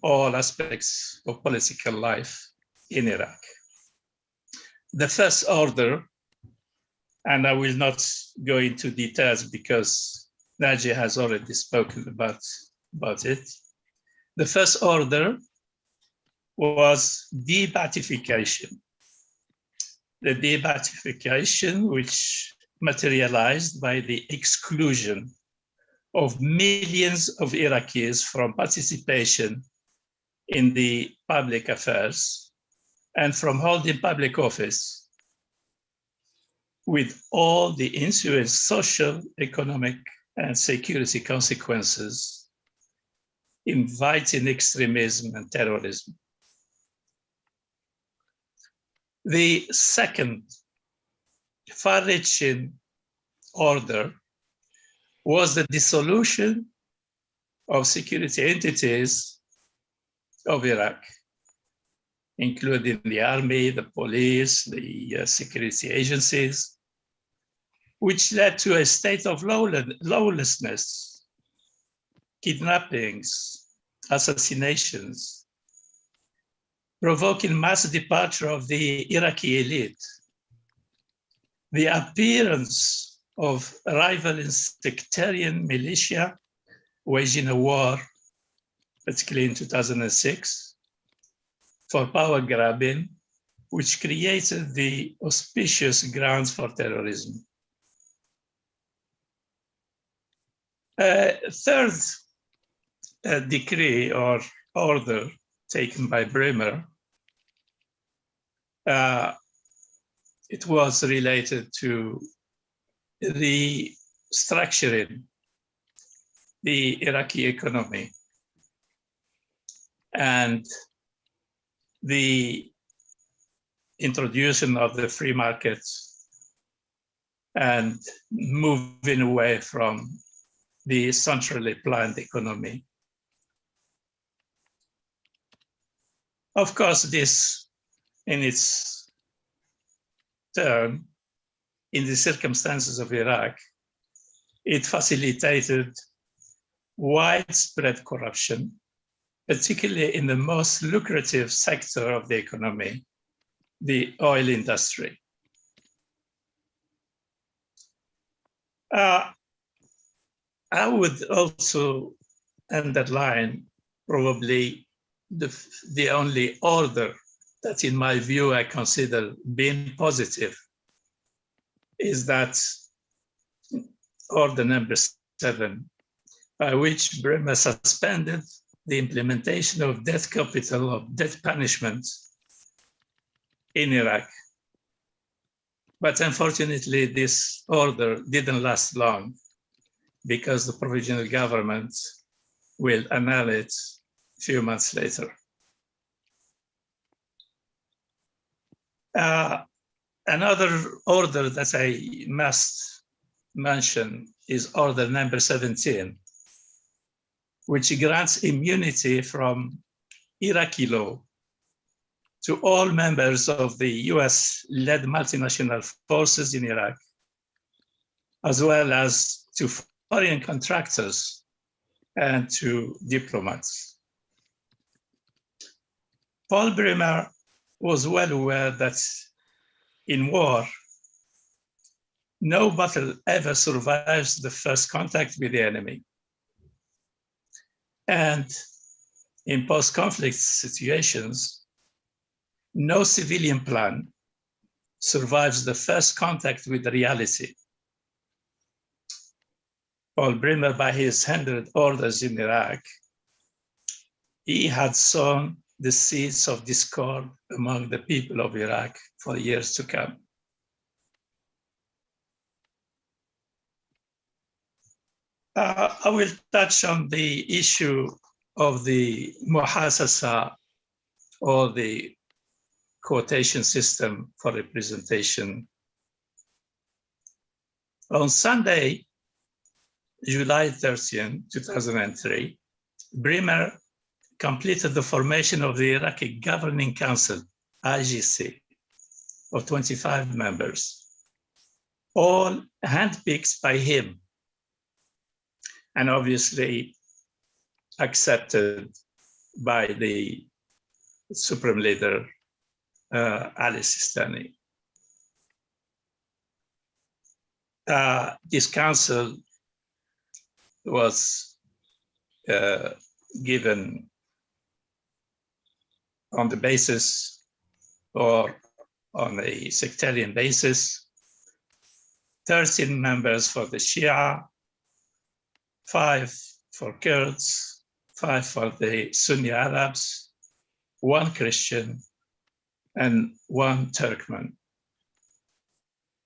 all aspects of political life in Iraq. The first order, and I will not go into details because Naji has already spoken about it. The first order was de-Ba'athification. The de-Ba'athification, which materialized by the exclusion of millions of Iraqis from participation in the public affairs and from holding public office, with all the ensuing social, economic, and security consequences, inviting extremism and terrorism. The second far-reaching order was the dissolution of security entities of Iraq, including the army, the police, the security agencies, which led to a state of lawlessness, kidnappings, assassinations, provoking mass departure of the Iraqi elite, the appearance of rivaling sectarian militia waging a war, particularly in 2006, for power grabbing, which created the auspicious grounds for terrorism. Third decree or order taken by Bremer, it was related to restructuring the Iraqi economy and the introduction of the free markets and moving away from the centrally planned economy. Of course, this in its turn, in the circumstances of Iraq, it facilitated widespread corruption, particularly in the most lucrative sector of the economy, the oil industry. I would also underline probably the only order that in my view I consider being positive is that order number 7, by which Bremer suspended the implementation of death capital of death punishment in Iraq. But unfortunately, this order didn't last long because the provisional government will annul it a few months later. Another order that I must mention is order number 17, which grants immunity from Iraqi law to all members of the US-led multinational forces in Iraq, as well as to foreign contractors and to diplomats. Paul Bremer was well aware that in war, no battle ever survives the first contact with the enemy. And in post-conflict situations, no civilian plan survives the first contact with reality. Paul Bremer, by his 100 orders in Iraq, he had sown the seeds of discord among the people of Iraq for years to come. I will touch on the issue of the muhasasa, or the quotation system for representation. On Sunday, July 13, 2003, Bremer completed the formation of the Iraqi Governing Council, IGC, of 25 members, all handpicked by him, and obviously accepted by the Supreme Leader, Ali Sistani. This council was given on the basis or on a sectarian basis, 13 members for the Shia, 5 for Kurds, 5 for the Sunni Arabs, 1 Christian, and 1 Turkmen.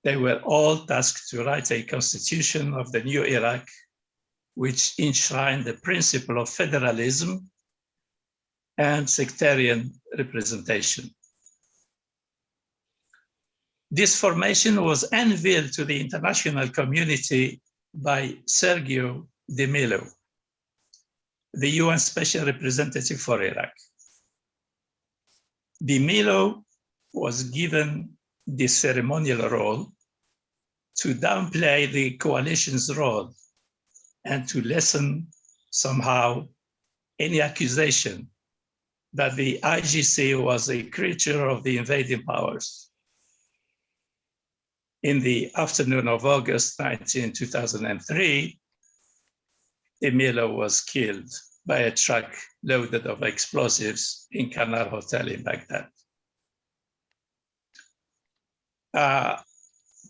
They were all tasked to write a constitution of the new Iraq which enshrined the principle of federalism and sectarian representation. This formation was unveiled to the international community by Sergio de Mello, the UN Special Representative for Iraq. De Mello was given the ceremonial role to downplay the coalition's role and to lessen somehow any accusation that the IGC was a creature of the invading powers. In the afternoon of August 19, 2003, de Mello was killed by a truck loaded of explosives in Canal Hotel in Baghdad.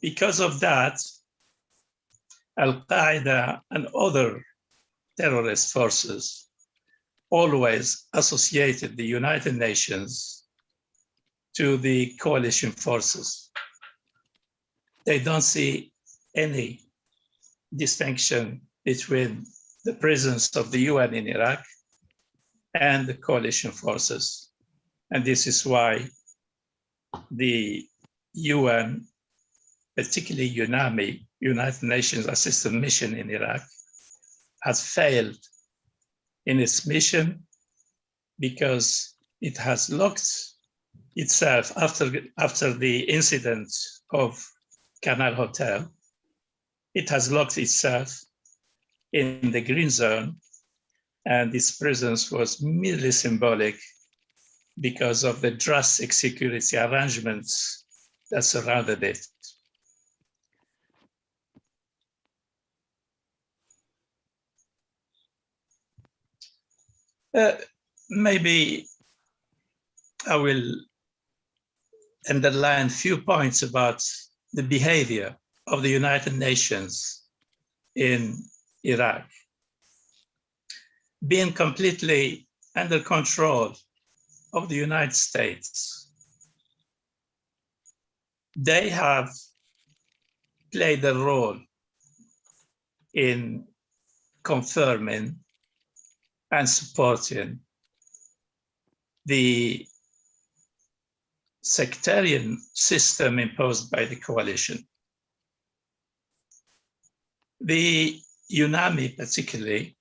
Because of that, Al-Qaeda and other terrorist forces always associated the United Nations to the coalition forces. They don't see any distinction between the presence of the UN in Iraq and the coalition forces. And this is why the UN, particularly UNAMI, United Nations Assistance Mission in Iraq, has failed in its mission because it has locked itself after the incident of Canal Hotel. It has locked itself in the green zone, and its presence was merely symbolic because of the drastic security arrangements that surrounded it. Maybe I will underline a few points about the behavior of the United Nations in Iraq. Being completely under control of the United States, they have played a role in confirming and supporting the sectarian system imposed by the coalition. The UNAMI particularly,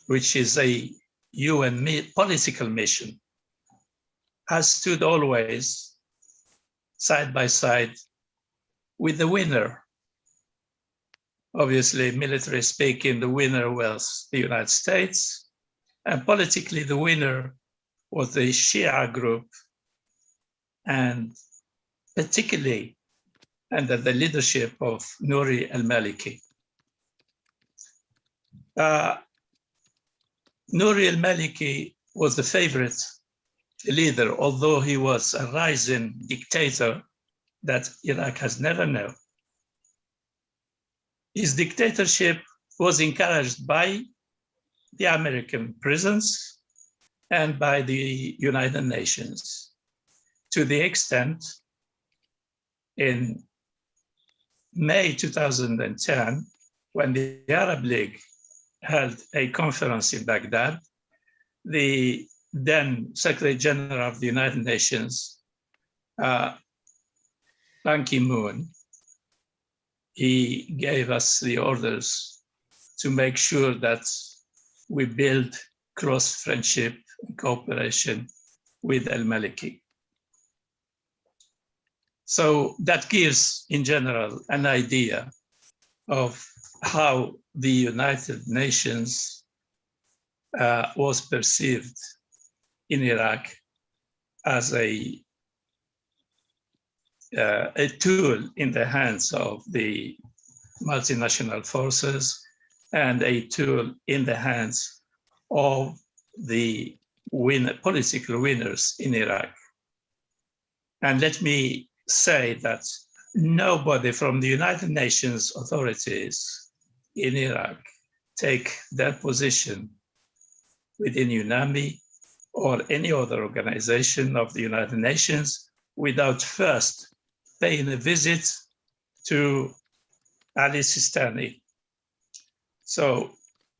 which is a UN political mission, has stood always side by side with the winner. Obviously, military speaking, the winner was the United States, and politically the winner was the Shia group, and particularly under the leadership of Nouri al-Maliki. Nouri al-Maliki was the favorite leader, although he was a rising dictator that Iraq has never known. His dictatorship was encouraged by the American presence and by the United Nations, to the extent in May 2010, when the Arab League held a conference in Baghdad, the then Secretary General of the United Nations, Ban Ki-moon, he gave us the orders to make sure that we build close friendship and cooperation with al-Maliki. So that gives, in general, an idea of how the United Nations was perceived in Iraq as a tool in the hands of the multinational forces and a tool in the hands of the political winners in Iraq. And let me say that nobody from the United Nations authorities in Iraq take their position within UNAMI or any other organization of the United Nations without first paying a visit to Ali Sistani. So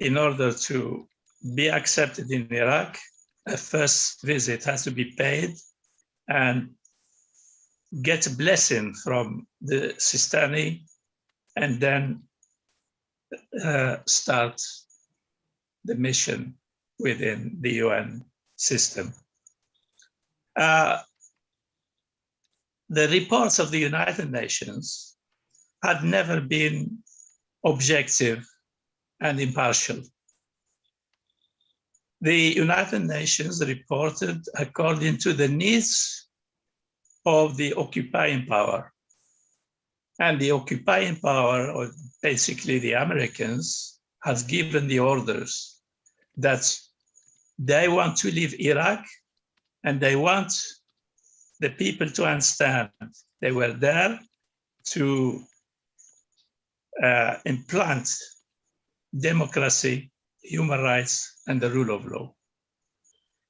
in order to be accepted in Iraq, a first visit has to be paid and get a blessing from the Sistani, and then start the mission within the UN system. The reports of the United Nations had never been objective and impartial. The United Nations reported according to the needs of the occupying power. And the occupying power, or basically the Americans, has given the orders that they want to leave Iraq and they want the people to understand they were there to implant democracy, human rights, and the rule of law.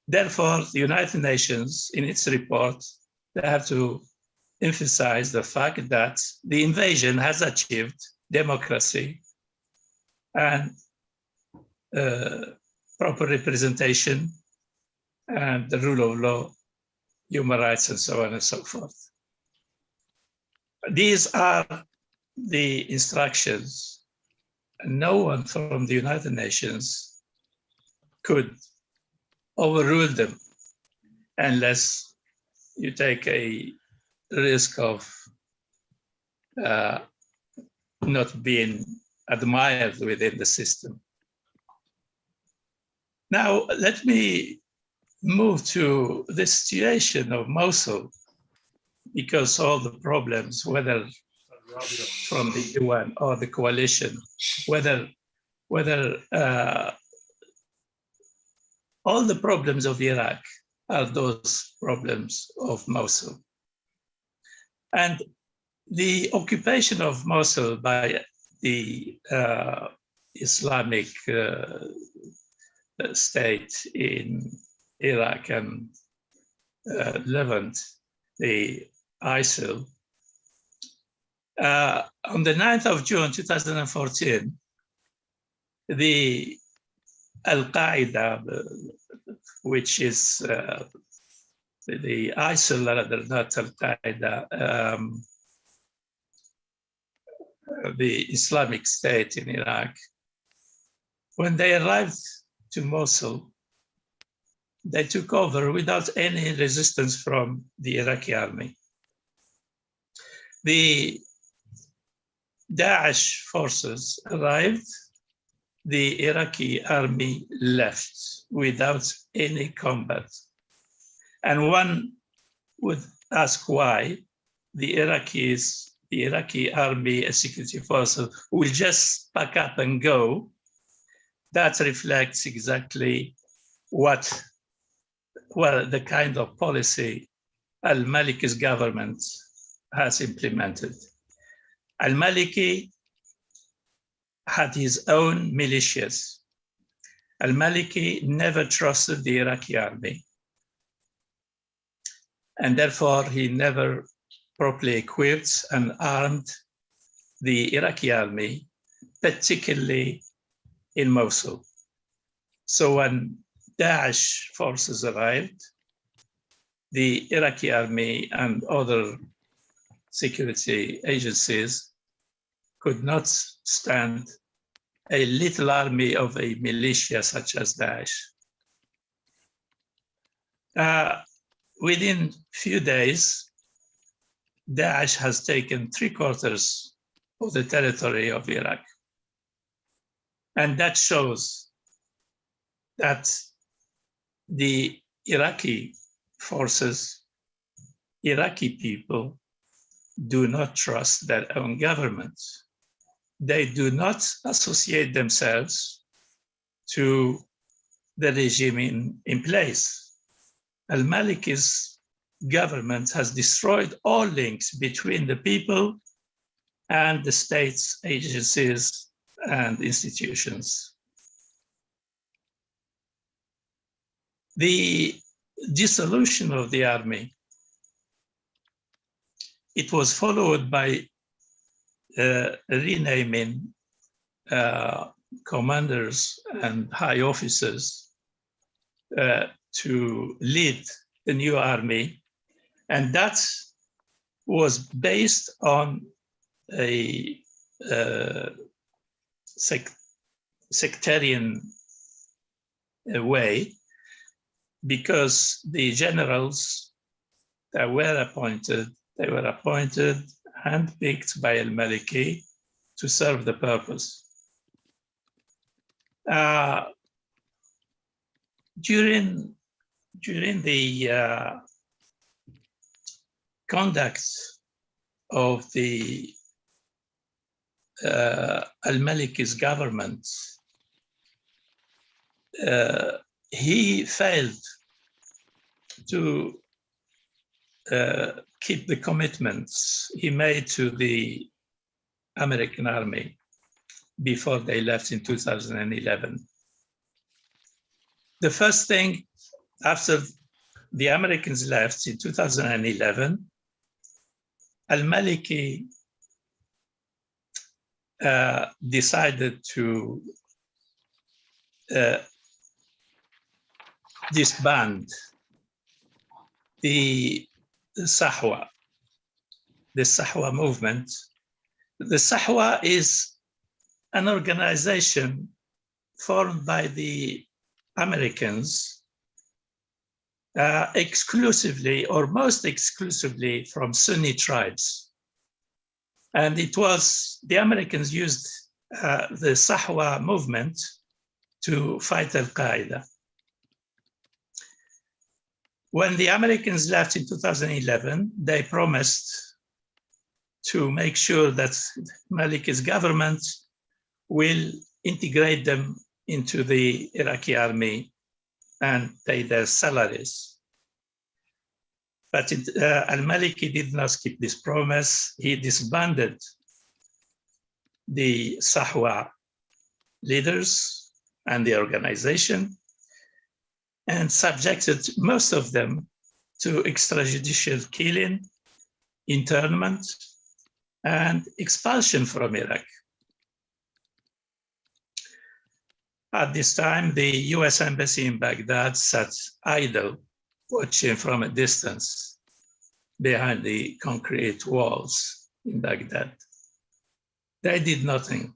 Therefore, the United Nations, in its report, they have to emphasize the fact that the invasion has achieved democracy and proper representation and the rule of law, human rights, and so on and so forth. These are the instructions. No one from the United Nations could overrule them unless you take a risk of not being admired within the system. Now, let me move to the situation of Mosul, because all the problems, whether from the UN or the coalition, whether all the problems of Iraq are those problems of Mosul. And the occupation of Mosul by the Islamic state in Iraq and Levant, the ISIL, on the 9th of June 2014, the Al-Qaeda, which is the ISIL, rather not Al-Qaeda, the Islamic State in Iraq, when they arrived to Mosul, they took over without any resistance from the Iraqi army. The Daesh forces arrived, the Iraqi army left without any combat. And one would ask why the Iraqi army and security forces will just pack up and go. That reflects exactly the kind of policy al-Maliki's government has implemented. Al-Maliki had his own militias. Al-Maliki never trusted the Iraqi army. And therefore, he never properly equipped and armed the Iraqi army, particularly in Mosul. So when Daesh forces arrived, the Iraqi army and other security agencies could not stand a little army of a militia such as Daesh. Within few days, Daesh has taken 3/4 of the territory of Iraq. And that shows that the Iraqi forces, Iraqi people do not trust their own government. They do not associate themselves to the regime in place. Al-Maliki's government has destroyed all links between the people and the state's agencies and institutions. The dissolution of the army, it was followed by renaming commanders and high officers to lead the new army. And that was based on a sectarian way, because the generals that were appointed, they were appointed, handpicked by al-Maliki to serve the purpose. During the conduct of the al-Maliki's government, he failed to keep the commitments he made to the American army before they left in 2011. The first thing after the Americans left in 2011, al-Maliki decided to disband the Sahwa movement. The Sahwa is an organization formed by the Americans exclusively or most exclusively from Sunni tribes. And it was, the Americans used the Sahwa movement to fight Al-Qaeda. When the Americans left in 2011, they promised to make sure that Maliki's government will integrate them into the Iraqi army and pay their salaries. But al-Maliki did not keep this promise. He disbanded the Sahwa leaders and the organization and subjected most of them to extrajudicial killing, internment, and expulsion from Iraq. At this time, the US Embassy in Baghdad sat idle, watching from a distance behind the concrete walls in Baghdad. They did nothing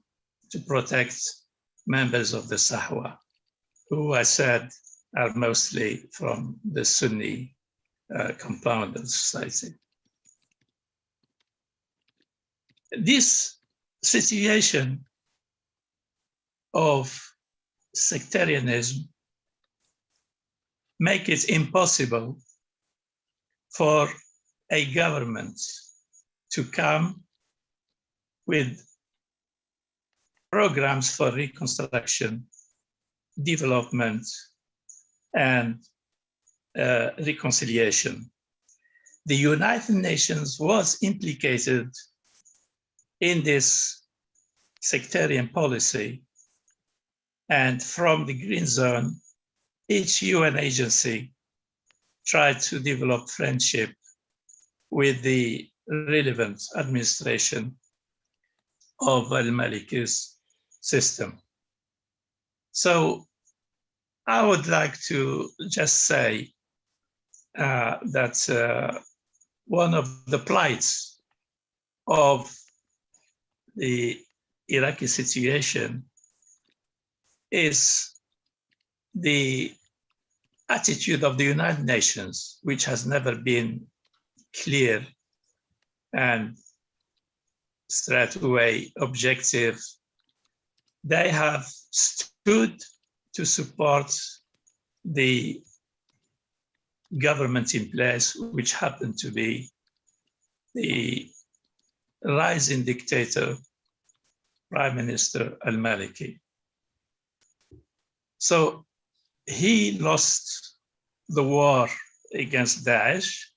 to protect members of the Sahwa, who I said are mostly from the Sunni compound of society. This situation of sectarianism make it impossible for a government to come with programs for reconstruction, development, and reconciliation. The United Nations was implicated in this sectarian policy, and from the Green Zone, each UN agency tried to develop friendship with the relevant administration of al-Maliki's system. So I would like to just say that one of the plights of the Iraqi situation is the attitude of the United Nations, which has never been clear and straightaway objective. They have stood to support the government in place, which happened to be the rising dictator, Prime Minister al-Maliki. So he lost the war against Daesh.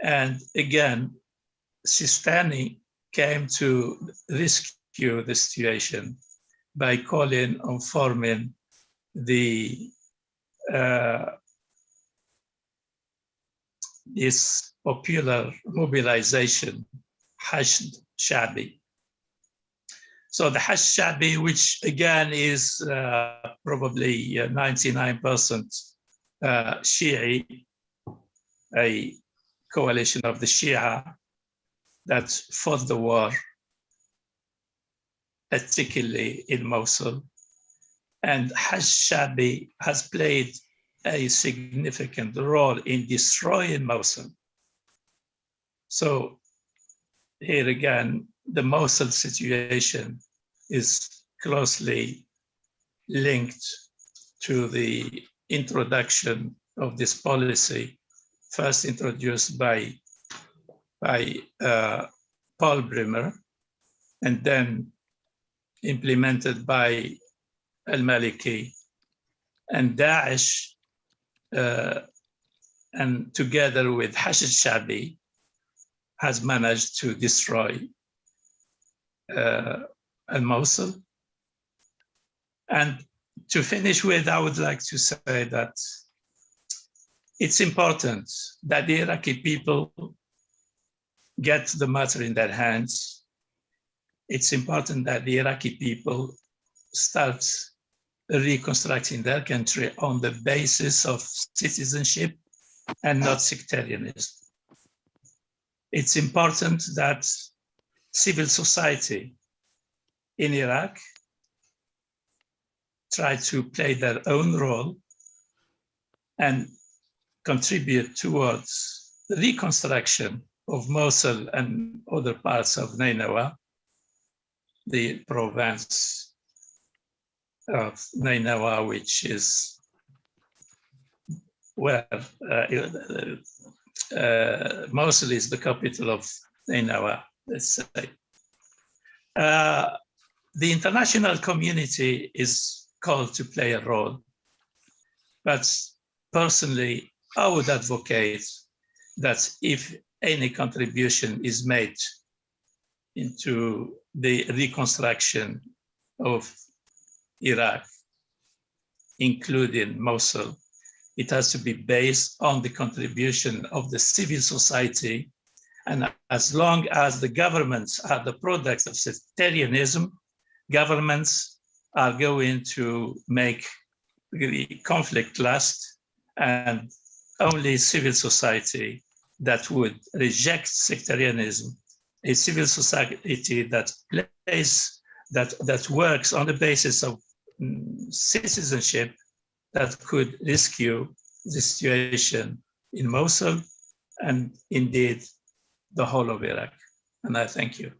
And again, Sistani came to rescue the situation by calling on forming the this popular mobilization, Hashd Shabi. So the Hajj Shabi, which again is probably 99% Shi'i, a coalition of the Shia that fought the war, particularly in Mosul. And Hajj Shabi has played a significant role in destroying Mosul. So here again, the Mosul situation is closely linked to the introduction of this policy, first introduced by Paul Bremer, and then implemented by al-Maliki and Daesh, and together with Hashd Shabi, has managed to destroy Mosul. And to finish with, I would like to say that it's important that the Iraqi people get the matter in their hands. It's important that the Iraqi people start reconstructing their country on the basis of citizenship and not sectarianism. It's important that civil society in Iraq try to play their own role and contribute towards the reconstruction of Mosul and other parts of Nainawa, the province of Nainawa, which is where Mosul is the capital of Nainawa, let's say. The international community is called to play a role, but personally, I would advocate that if any contribution is made into the reconstruction of Iraq, including Mosul, it has to be based on the contribution of the civil society. And as long as the governments are the products of sectarianism, governments are going to make the conflict last, and only civil society that would reject sectarianism, a civil society that works on the basis of citizenship, that could rescue the situation in Mosul and indeed the whole of Iraq. And I thank you.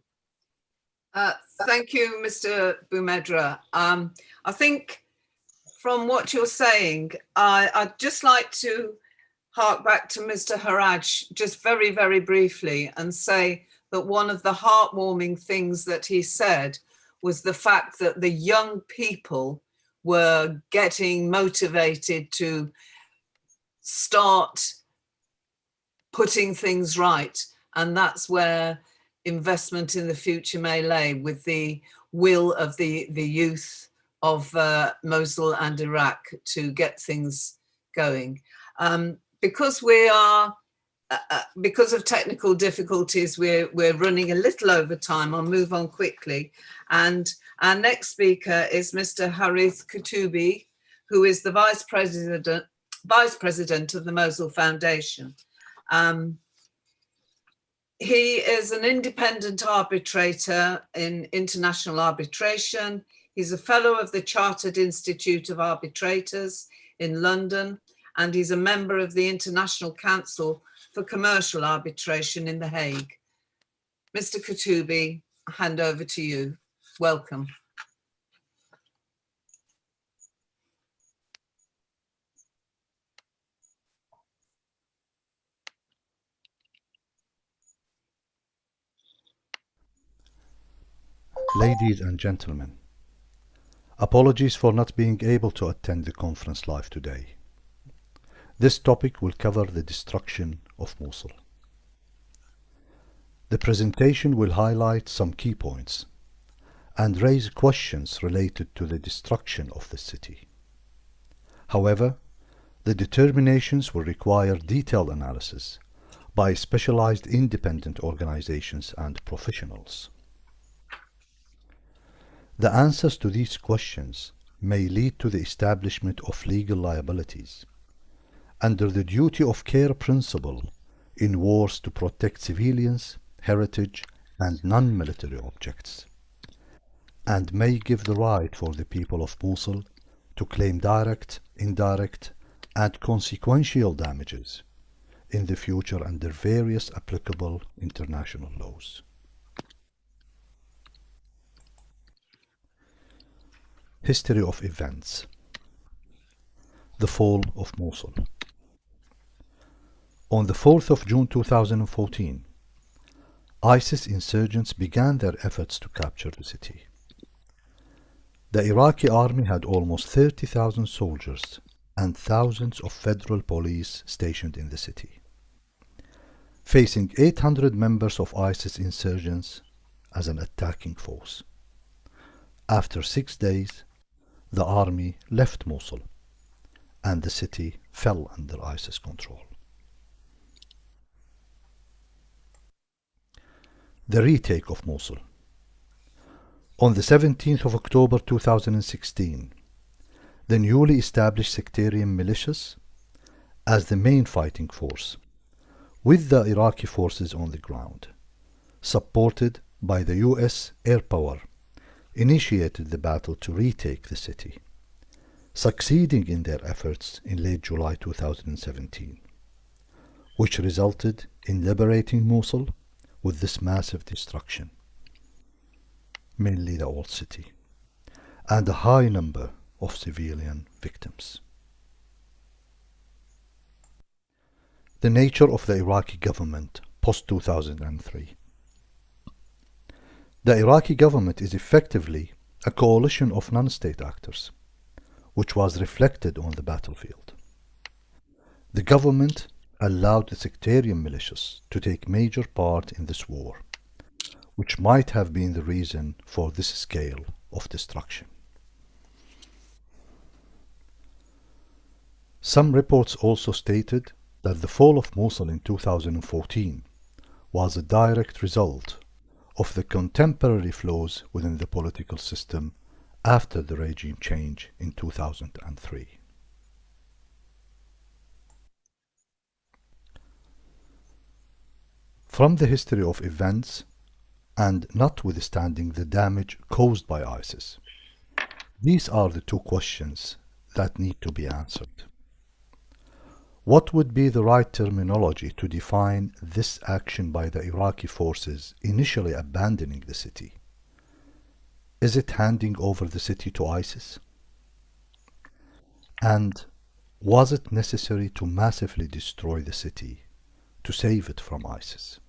Thank you, Mr. Boumedra. I think from what you're saying, I'd just like to hark back to Mr. Haraj just very, very briefly and say that one of the heartwarming things that he said was the fact that the young people were getting motivated to start putting things right. And that's where investment in the future may lay, with the will of the youth of Mosul and Iraq to get things going. Because we are, because of technical difficulties, we're running a little over time. I'll move on quickly. And our next speaker is Mr. Harith Kutubi, who is the Vice President of the Mosul Foundation. He is an independent arbitrator in international arbitration. He's a fellow of the Chartered Institute of Arbitrators in London, and he's a member of the International Council for Commercial Arbitration in The Hague. Mr. Kutubi, I hand over to you. Welcome. Ladies and gentlemen, apologies for not being able to attend the conference live today. This topic will cover the destruction of Mosul. The presentation will highlight some key points and raise questions related to the destruction of the city. However, the determinations will require detailed analysis by specialized independent organizations and professionals. The answers to these questions may lead to the establishment of legal liabilities under the duty of care principle in wars to protect civilians, heritage, and non-military objects, and may give the right for the people of Mosul to claim direct, indirect, and consequential damages in the future under various applicable international laws. History of events. The fall of Mosul. On the 4th of June 2014, ISIS insurgents began their efforts to capture the city. The Iraqi army had almost 30,000 soldiers and thousands of federal police stationed in the city. Facing 800 members of ISIS insurgents as an attacking force. After 6 days, the army left Mosul and the city fell under ISIS control. The retake of Mosul. On the 17th of October 2016, the newly established sectarian militias, as the main fighting force, with the Iraqi forces on the ground, supported by the US air power, initiated the battle to retake the city, succeeding in their efforts in late July 2017, which resulted in liberating Mosul with this massive destruction, mainly the old city, and a high number of civilian victims. The nature of the Iraqi government post-2003. The Iraqi government is effectively a coalition of non-state actors, which was reflected on the battlefield. The government allowed the sectarian militias to take major part in this war, which might have been the reason for this scale of destruction. Some reports also stated that the fall of Mosul in 2014 was a direct result of the contemporary flaws within the political system after the regime change in 2003. From the history of events, and notwithstanding the damage caused by ISIS, these are the two questions that need to be answered. What would be the right terminology to define this action by the Iraqi forces initially abandoning the city? Is it handing over the city to ISIS? And was it necessary to massively destroy the city to save it from ISIS?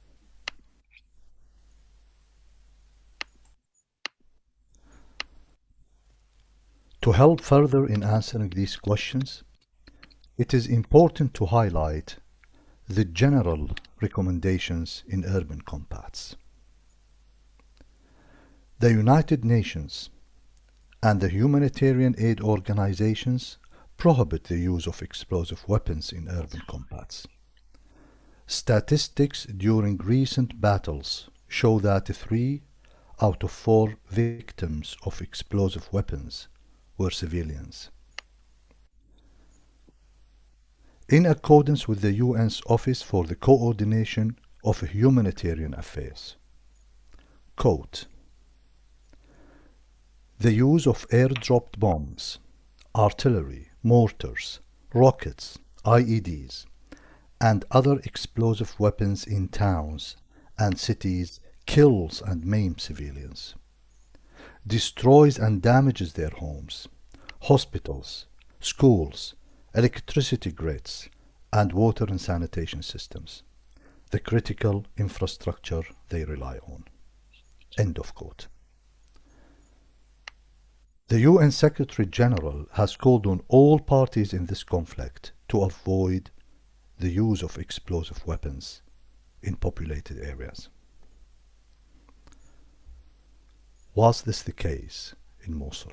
To help further in answering these questions, it is important to highlight the general recommendations in urban combats. The United Nations and the humanitarian aid organizations prohibit the use of explosive weapons in urban combats. Statistics during recent battles show that 3 out of 4 victims of explosive weapons were civilians. In accordance with the UN's Office for the Coordination of Humanitarian Affairs, quote, the use of air-dropped bombs, artillery, mortars, rockets, IEDs, and other explosive weapons in towns and cities kills and maims civilians, destroys and damages their homes, hospitals, schools, electricity grids, and water and sanitation systems, the critical infrastructure they rely on. End of quote. The UN Secretary General has called on all parties in this conflict to avoid the use of explosive weapons in populated areas. Was this the case in Mosul?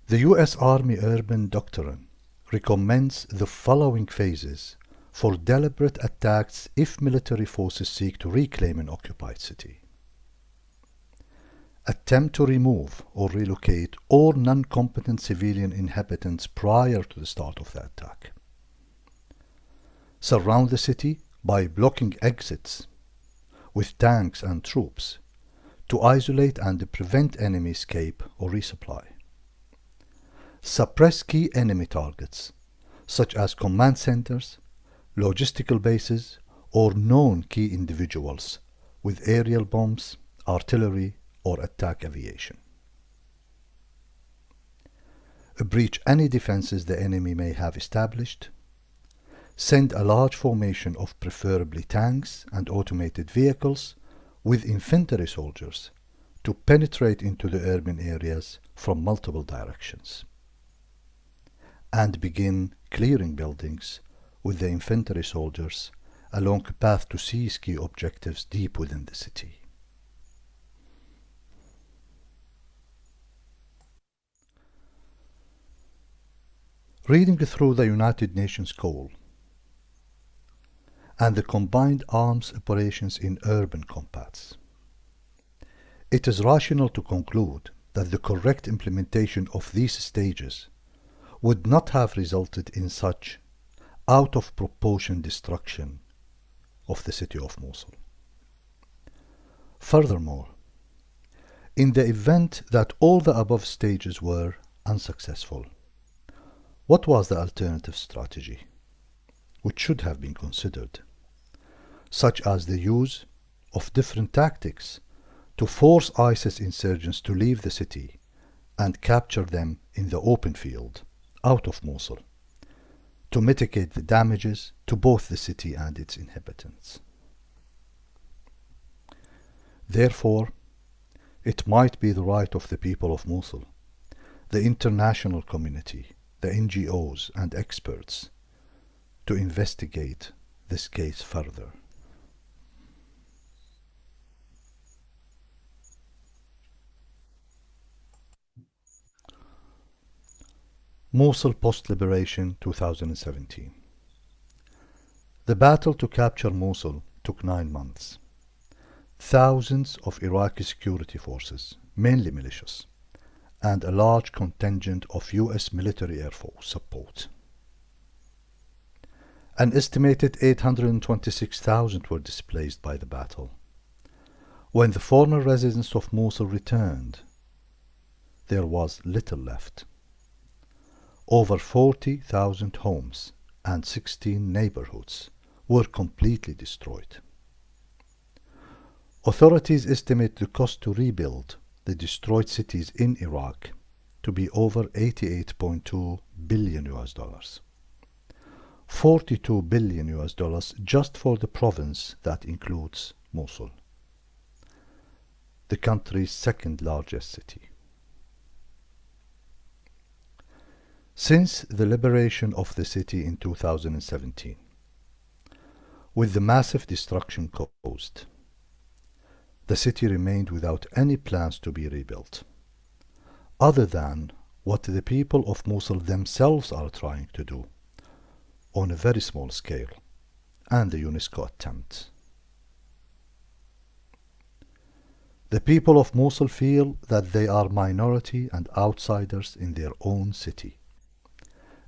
The US Army Urban Doctrine recommends the following phases for deliberate attacks if military forces seek to reclaim an occupied city. Attempt to remove or relocate all non-competent civilian inhabitants prior to the start of the attack. Surround the city by blocking exits with tanks and troops to isolate and prevent enemy escape or resupply. Suppress key enemy targets, such as command centers, logistical bases, or known key individuals with aerial bombs, artillery, or attack aviation. Breach any defenses the enemy may have established. Send a large formation of preferably tanks and automated vehicles with infantry soldiers to penetrate into the urban areas from multiple directions. And begin clearing buildings with the infantry soldiers along a path to seize key objectives deep within the city. Reading through the United Nations call and the combined arms operations in urban combats, it is rational to conclude that the correct implementation of these stages would not have resulted in such out of proportion destruction of the city of Mosul. Furthermore, in the event that all the above stages were unsuccessful, what was the alternative strategy, which should have been considered, such as the use of different tactics to force ISIS insurgents to leave the city and capture them in the open field, out of Mosul, to mitigate the damages to both the city and its inhabitants. Therefore, it might be the right of the people of Mosul, the international community, the NGOs and experts to investigate this case further. Mosul post-liberation 2017. The battle to capture Mosul took 9 months. Thousands of Iraqi security forces, mainly militias, and a large contingent of US military air force support. An estimated 826,000 were displaced by the battle. When the former residents of Mosul returned, there was little left. Over 40,000 homes and 16 neighborhoods were completely destroyed. Authorities estimate the cost to rebuild the destroyed cities in Iraq to be over $88.2 billion US. $42 billion US just for the province that includes Mosul, the country's second largest city. Since the liberation of the city in 2017, with the massive destruction caused, the city remained without any plans to be rebuilt, other than what the people of Mosul themselves are trying to do on a very small scale, and the UNESCO attempt. The people of Mosul feel that they are minority and outsiders in their own city.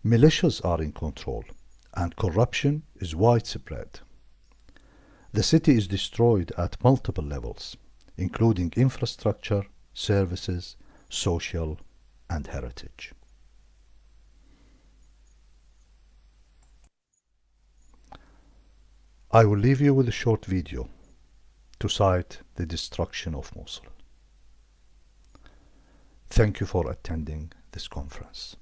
Militias are in control, and corruption is widespread. The city is destroyed at multiple levels, including infrastructure, services, social, and heritage. I will leave you with a short video to cite the destruction of Mosul. Thank you for attending this conference.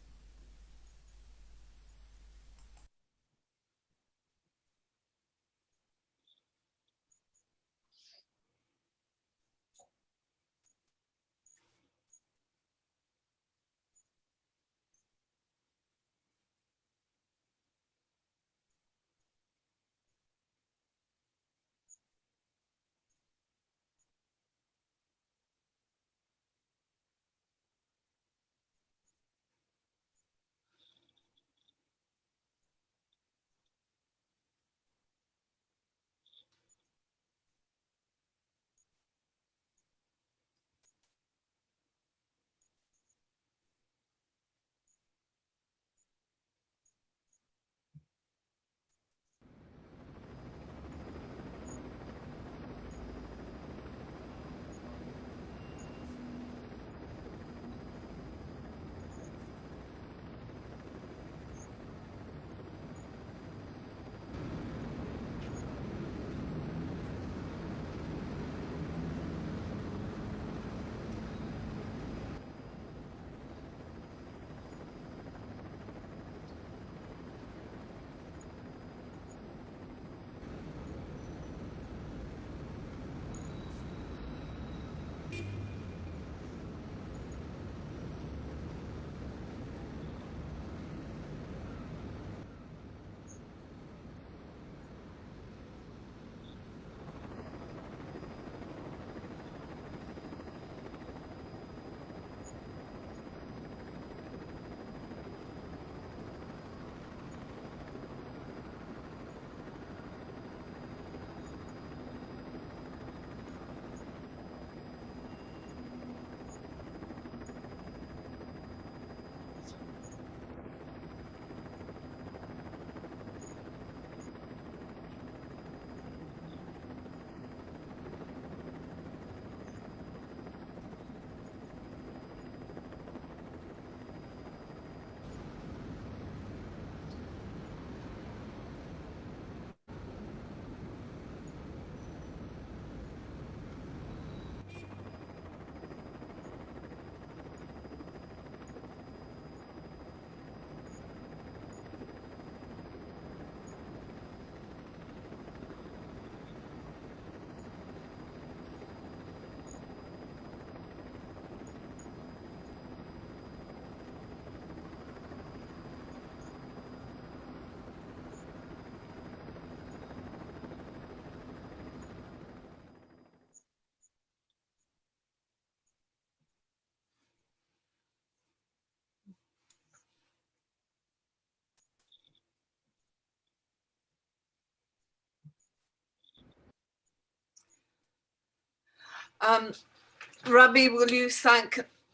Rabbi, will you thank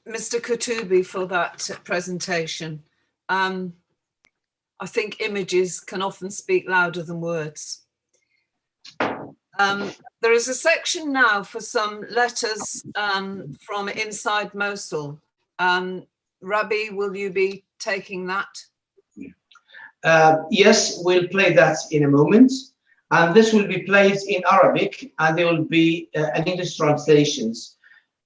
Mr. Kutubi for that presentation? I think images can often speak louder than words. There is a section now for some letters from inside Mosul. Rabbi, will you be taking that? Yes, we'll play that in a moment. And this will be played in Arabic, and there will be an English translations.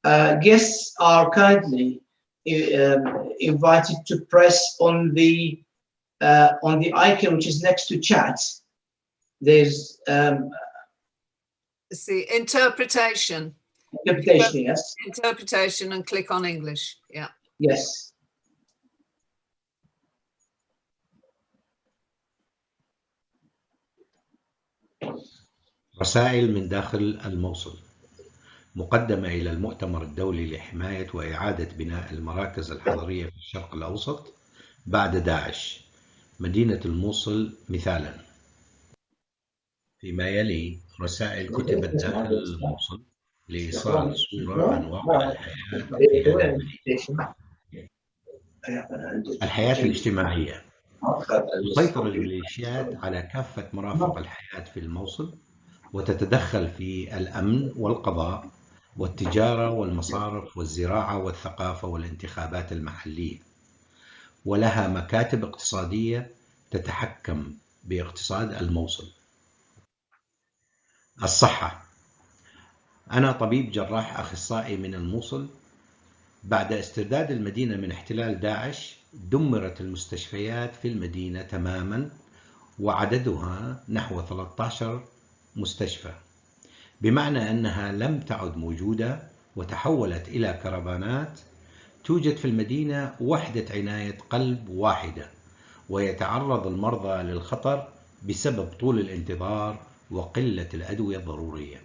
Guests are kindly invited to press on the icon which is next to chat. There's See, interpretation. interpretation, yes. Interpretation, and click on English. Yeah. Yes. رسائل من داخل الموصل، مقدمة إلى المؤتمر الدولي لحماية وإعادة بناء المراكز الحضرية في الشرق الأوسط بعد داعش، مدينة الموصل مثالا. فيما يلي رسائل كتبت داخل الموصل لإيصال صورة عن واقع الحياة في هذه المدينة. الحياة الاجتماعية. تسيطر الميليشيات على كافة مرافق الحياة في الموصل، وتتدخل في الأمن والقضاء والتجارة والمصارف والزراعة والثقافة والانتخابات المحلية، ولها مكاتب اقتصادية تتحكم باقتصاد الموصل. الصحة. أنا طبيب جراح أخصائي من الموصل. بعد استرداد المدينة من احتلال داعش دمرت المستشفيات في المدينة تماما، وعددها نحو 13 مستشفى، بمعنى أنها لم تعد موجودة وتحولت إلى كرفانات. توجد في المدينة وحدة عناية قلب واحدة، ويتعرض المرضى للخطر بسبب طول الانتظار وقلة الأدوية الضرورية.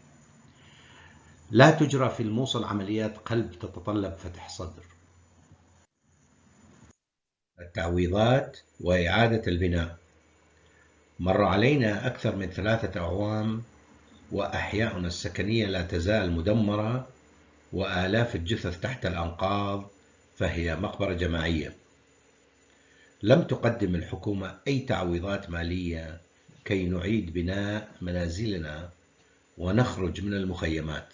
لا تجرى في الموصل عمليات قلب تتطلب فتح صدر. التعويضات وإعادة البناء. مر علينا أكثر من 3 أعوام وأحياؤنا السكنية لا تزال مدمرة، وآلاف الجثث تحت الأنقاض، فهي مقبرة جماعية. لم تقدم الحكومة أي تعويضات مالية كي نعيد بناء منازلنا ونخرج من المخيمات.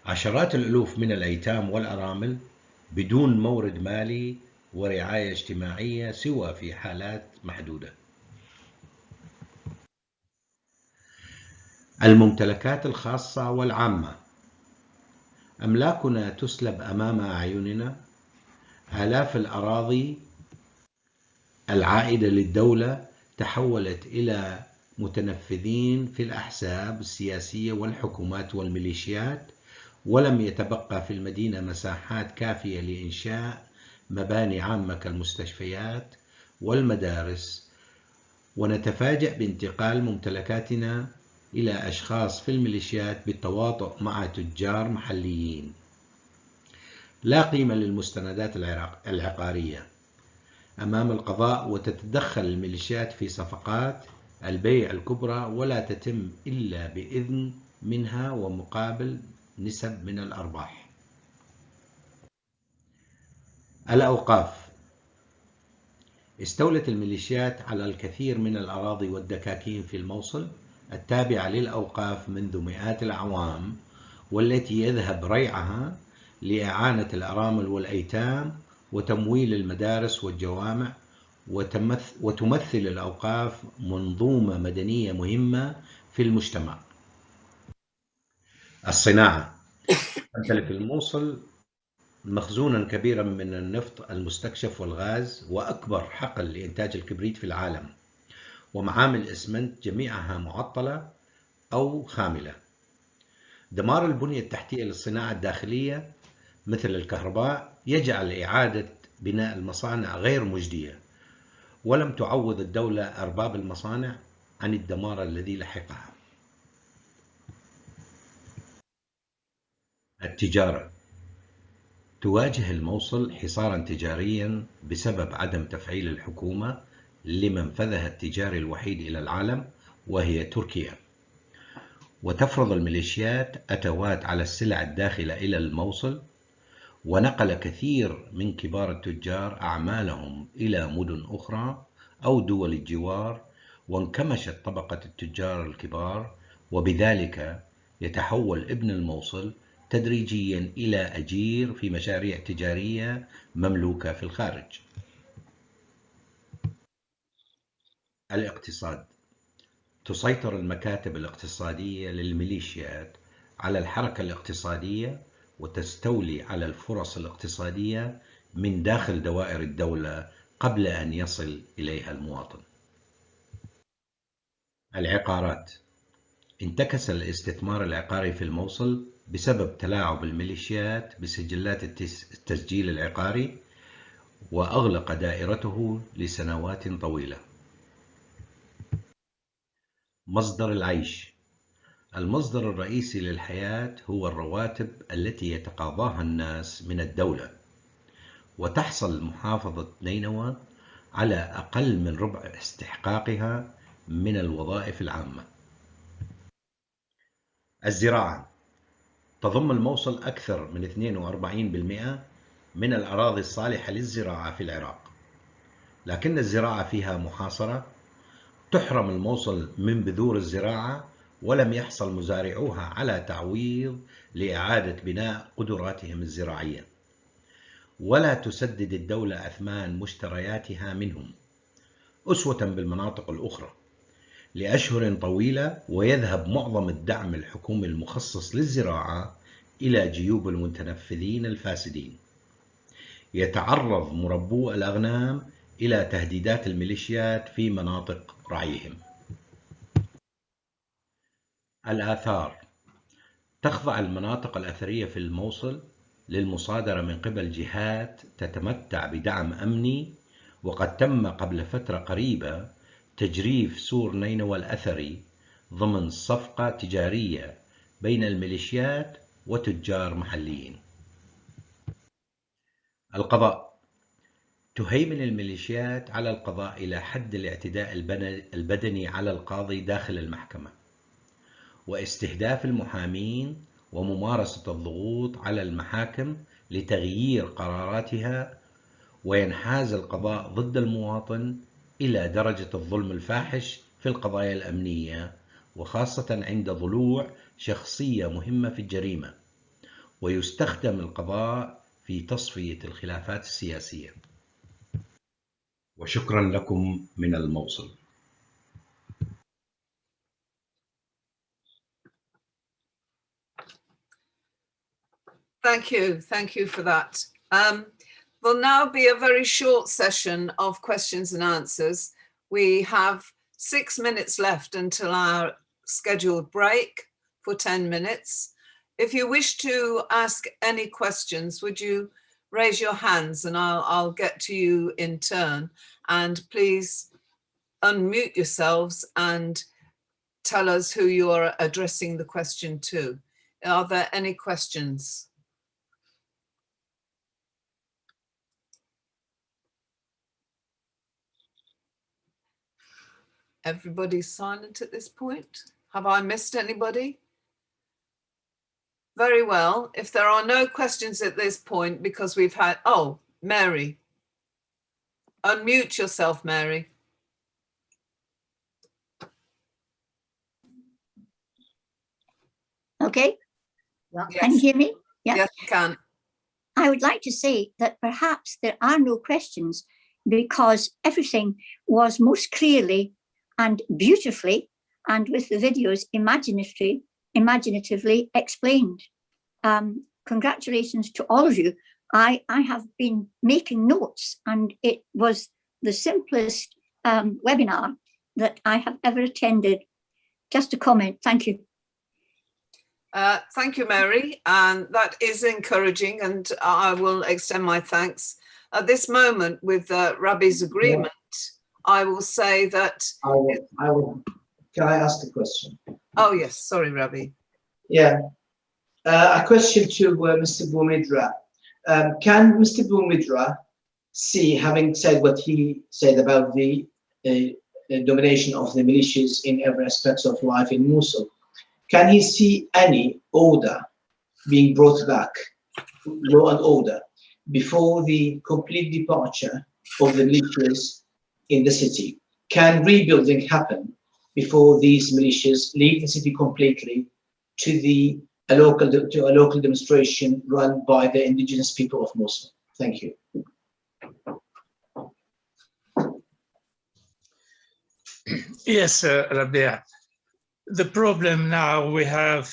عشرات الألوف من الأيتام والأرامل بدون مورد مالي ورعاية اجتماعية سوى في حالات محدودة. الممتلكات الخاصة والعامة. أملاكنا تسلب أمام أعيننا. آلاف الأراضي العائدة للدولة تحولت إلى متنفذين في الأحزاب السياسية والحكومات والميليشيات، ولم يتبقى في المدينة مساحات كافية لإنشاء مباني عامة كالمستشفيات والمدارس، ونتفاجأ بانتقال ممتلكاتنا إلى أشخاص في الميليشيات بالتواطؤ مع تجار محليين. لا قيمة للمستندات العقارية أمام القضاء، وتتدخل الميليشيات في صفقات البيع الكبرى ولا تتم إلا بإذن منها ومقابل نسب من الأرباح. الأوقاف. استولت الميليشيات على الكثير من الأراضي والدكاكين في الموصل التابعة للأوقاف منذ مئات الأعوام، والتي يذهب ريعها لإعانة الأرامل والأيتام وتمويل المدارس والجوامع، وتمثل الأوقاف منظومة مدنية مهمة في المجتمع. الصناعة. تمتلك الموصل مخزونا كبيرا من النفط المستكشف والغاز، وأكبر حقل لإنتاج الكبريت في العالم، ومعامل الإسمنت جميعها معطلة أو خاملة. دمار البنية التحتية للصناعة الداخلية مثل الكهرباء يجعل إعادة بناء المصانع غير مجدية، ولم تعوض الدولة أرباب المصانع عن الدمار الذي لحقها. التجارة. تواجه الموصل حصارا تجاريا بسبب عدم تفعيل الحكومة لمنفذها التجاري الوحيد إلى العالم، وهي تركيا، وتفرض الميليشيات أتوات على السلع الداخلة إلى الموصل، ونقل كثير من كبار التجار أعمالهم إلى مدن أخرى أو دول الجوار، وانكمشت طبقة التجار الكبار، وبذلك يتحول ابن الموصل تدريجيا إلى أجير في مشاريع تجارية مملوكة في الخارج. الاقتصاد. تسيطر المكاتب الاقتصادية للميليشيات على الحركة الاقتصادية، وتستولي على الفرص الاقتصادية من داخل دوائر الدولة قبل أن يصل إليها المواطن. العقارات. انتكس الاستثمار العقاري في الموصل بسبب تلاعب الميليشيات بسجلات التسجيل العقاري، وأغلق دائرته لسنوات طويلة. مصدر العيش. المصدر الرئيسي للحياة هو الرواتب التي يتقاضاها الناس من الدولة، وتحصل محافظة نينوى على أقل من ربع استحقاقها من الوظائف العامة. الزراعة. تضم الموصل أكثر من 42% من الأراضي الصالحة للزراعة في العراق، لكن الزراعة فيها محاصرة. تحرم الموصل من بذور الزراعة، ولم يحصل مزارعوها على تعويض لإعادة بناء قدراتهم الزراعية، ولا تسدد الدولة أثمان مشترياتها منهم أسوة بالمناطق الأخرى لأشهر طويلة، ويذهب معظم الدعم الحكومي المخصص للزراعة إلى جيوب المتنفذين الفاسدين. يتعرض مربو الأغنام إلى تهديدات الميليشيات في مناطق رعيهم. الآثار. تخضع المناطق الأثرية في الموصل للمصادرة من قبل جهات تتمتع بدعم أمني، وقد تم قبل فترة قريبة تجريف سور نينوى الأثري ضمن صفقة تجارية بين الميليشيات وتجار محليين. القضاء. تهيمن الميليشيات على القضاء إلى حد الاعتداء البدني على القاضي داخل المحكمة، واستهداف المحامين، وممارسة الضغوط على المحاكم لتغيير قراراتها، وينحاز القضاء ضد المواطن إلى درجة الظلم الفاحش في القضايا الأمنية، وخاصة عند ضلوع شخصية مهمة في الجريمة، ويستخدم القضاء في تصفية الخلافات السياسية. وشكرا لكم من الموصل. Thank you for that. There'll now be a very short session of questions and answers. We have 6 minutes left until our scheduled break for 10 minutes. If you wish to ask any questions, would you raise your hands and I'll get to you in turn. And please unmute yourselves and tell us who you are addressing the question to. Are there any questions? Everybody's silent at this point. Have I missed anybody? Very well. If there are no questions at this point, because we've had, oh, Mary. Unmute yourself, Mary. Okay. Yes. Can you hear me? Yeah. Yes, you can. I would like to say that perhaps there are no questions because everything was most clearly and beautifully and with the videos imaginatively explained. Congratulations to all of you. I have been making notes, and it was the simplest webinar that I have ever attended. Just a comment. Thank you. Thank you, Mary, and that is encouraging, and I will extend my thanks. At this moment, with Rabbi's agreement, I will say that... I will. Can I ask a question? Oh, yes. Sorry, Rabbi. Yeah. A question to Mr. Boumidra. Can Mr. Boumidra see, having said what he said about the domination of the militias in every aspect of life in Mosul, can he see any order being brought back, law and order, before the complete departure of the militias in the city? Can rebuilding happen before these militias leave the city completely to a local demonstration run by the indigenous people of Mosul? Thank you. Yes, Rabia. The problem now, we have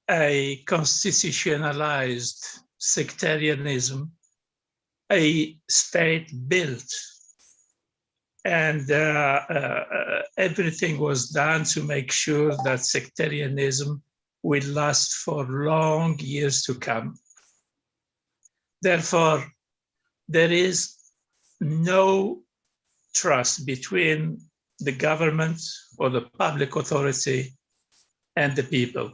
a constitutionalized sectarianism, a state built, and everything was done to make sure that sectarianism will last for long years to come. Therefore, there is no trust between the government or the public authority and the people.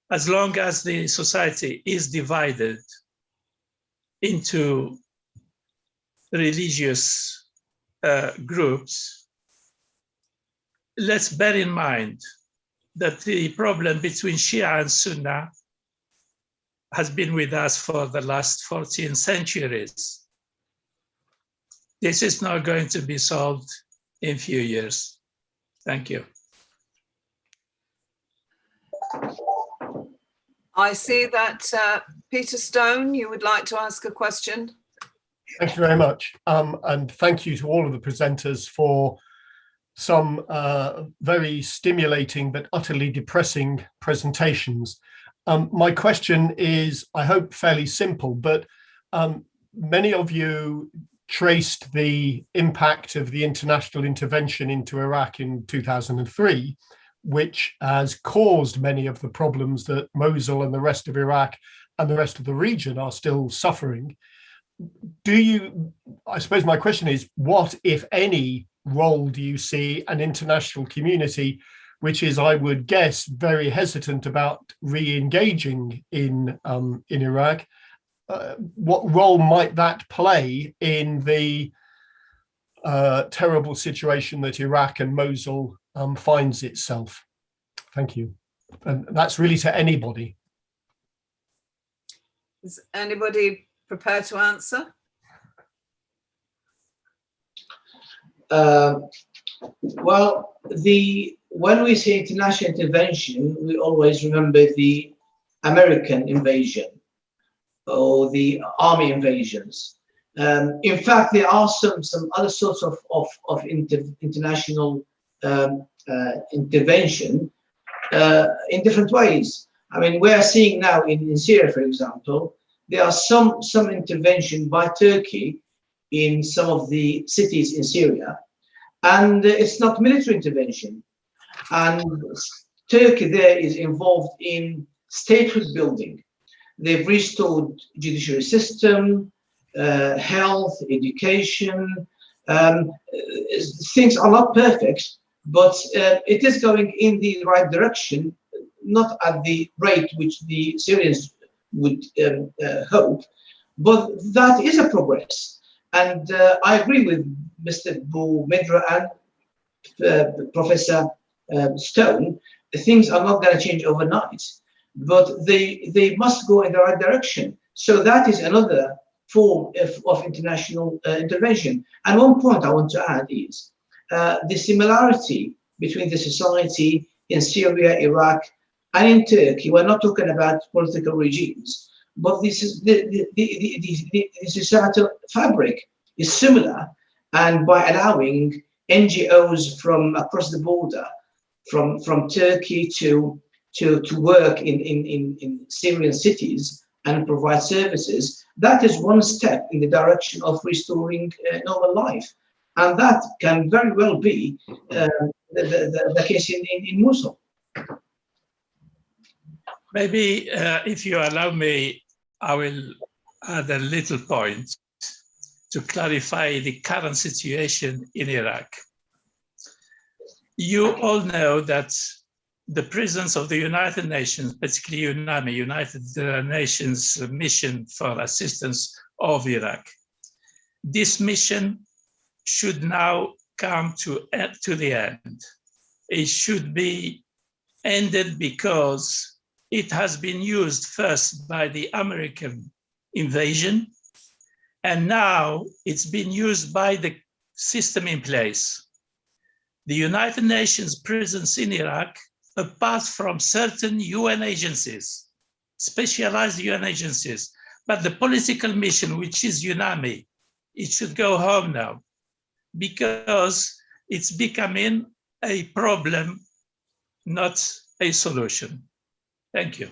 As long as the society is divided into religious groups, let's bear in mind that the problem between Shia and Sunnah has been with us for the last 14 centuries. This is not going to be solved in few years. Thank you. I see that Peter Stone, you would like to ask a question. Thank you very much. And thank you to all of the presenters for some very stimulating but utterly depressing presentations. My question is, I hope, fairly simple, but many of you traced the impact of the international intervention into Iraq in 2003, which has caused many of the problems that Mosul and the rest of Iraq and the rest of the region are still suffering. I suppose my question is, what, if any, role do you see an international community, which is, I would guess, very hesitant about re-engaging in Iraq? What role might that play in the terrible situation that Iraq and Mosul finds itself? Thank you. And that's really to anybody. Is anybody prepared to answer? Well, when we say international intervention, we always remember the American invasion or the army invasions. In fact, there are some other sorts of international intervention in different ways. I mean, we are seeing now in Syria, for example, there are some intervention by Turkey in some of the cities in Syria, and it's not military intervention. And Turkey there is involved in statehood building. They've restored judiciary system, health, education. Things are not perfect, but it is going in the right direction, not at the rate which the Syrians would hope, but that is a progress. And I agree with Mr. Boumedra and Professor Stone. Things are not going to change overnight, but they must go in the right direction. So that is another form of international intervention. And one point I want to add is the similarity between the society in Syria, Iraq, and in Turkey. We're not talking about political regimes, but this is the societal fabric is similar. And by allowing NGOs from across the border, from Turkey to work in Syrian cities and provide services, that is one step in the direction of restoring normal life. And that can very well be the case in Mosul. Maybe if you allow me, I will add a little point to clarify the current situation in Iraq. You all know that the presence of the United Nations, particularly UNAMI, United Nations Mission for Assistance of Iraq, this mission should now come to the end. It should be ended because it has been used first by the American invasion, and now it's been used by the system in place. The United Nations prisons in Iraq, apart from certain UN agencies, specialized UN agencies, but the political mission, which is UNAMI, it should go home now because it's becoming a problem, not a solution. Thank you.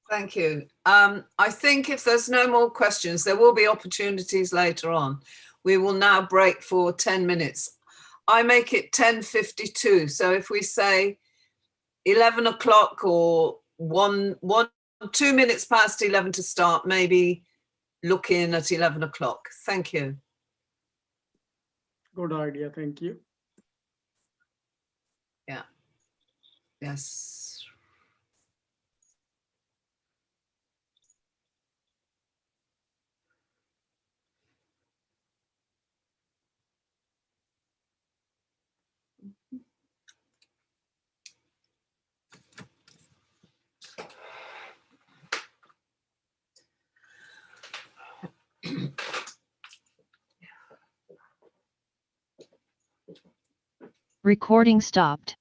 Thank you. I think if there's no more questions, there will be opportunities later on. We will now break for 10 minutes. I make it 10:52. So if we say 11 o'clock or 2 minutes past 11 to start, maybe look in at 11 o'clock. Thank you. Good idea. Thank you. Yeah. Yes. Recording stopped.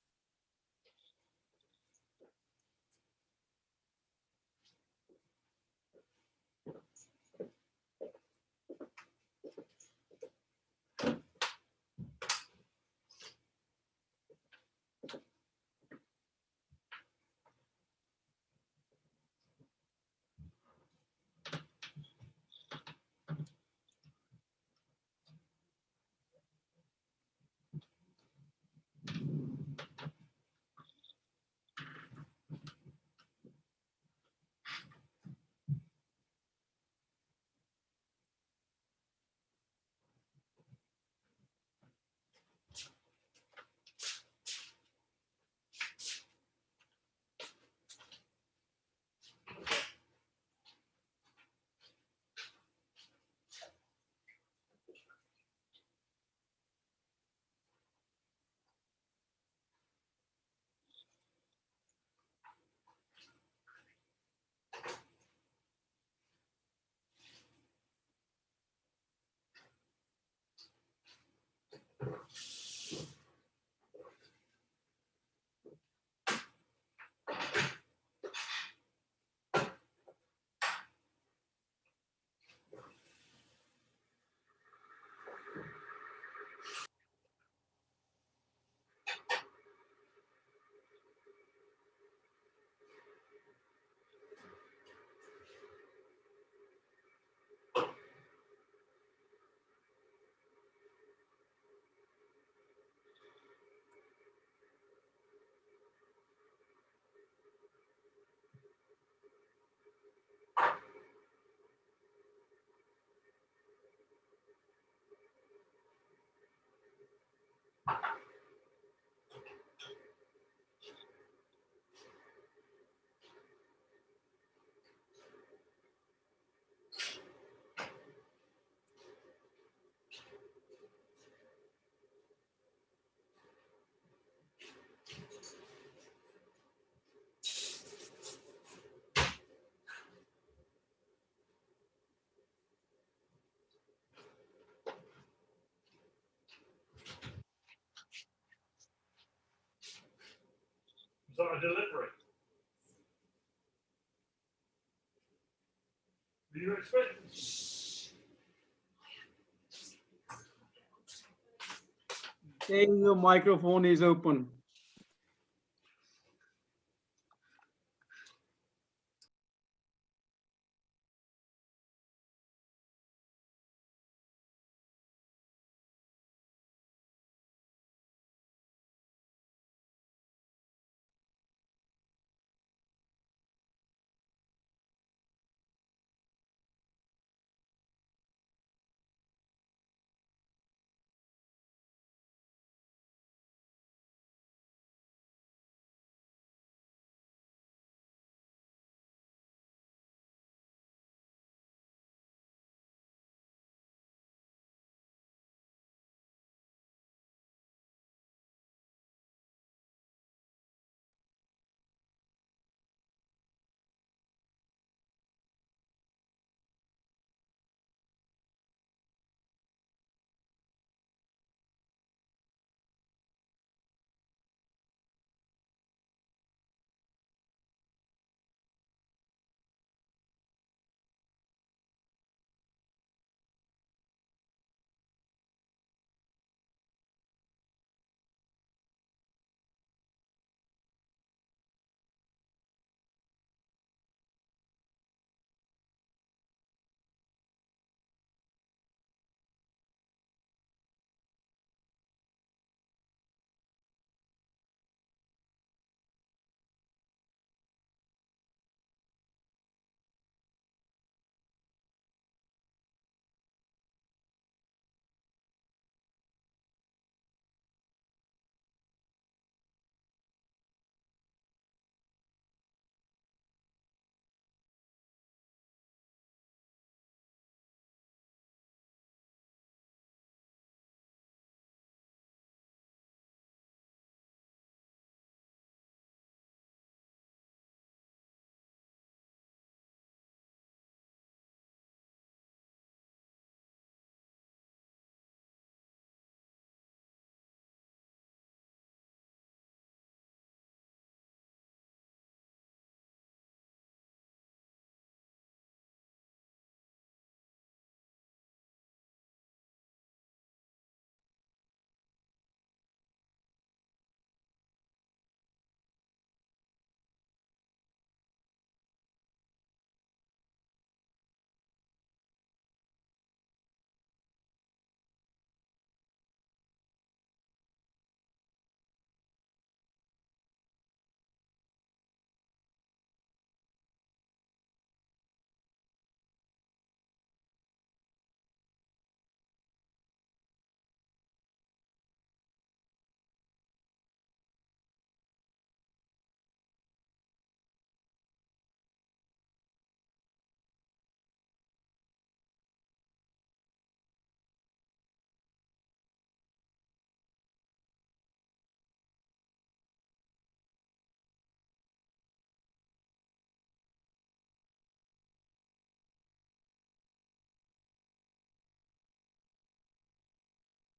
Is that a delivery? Do you expect? Saying your microphone is open.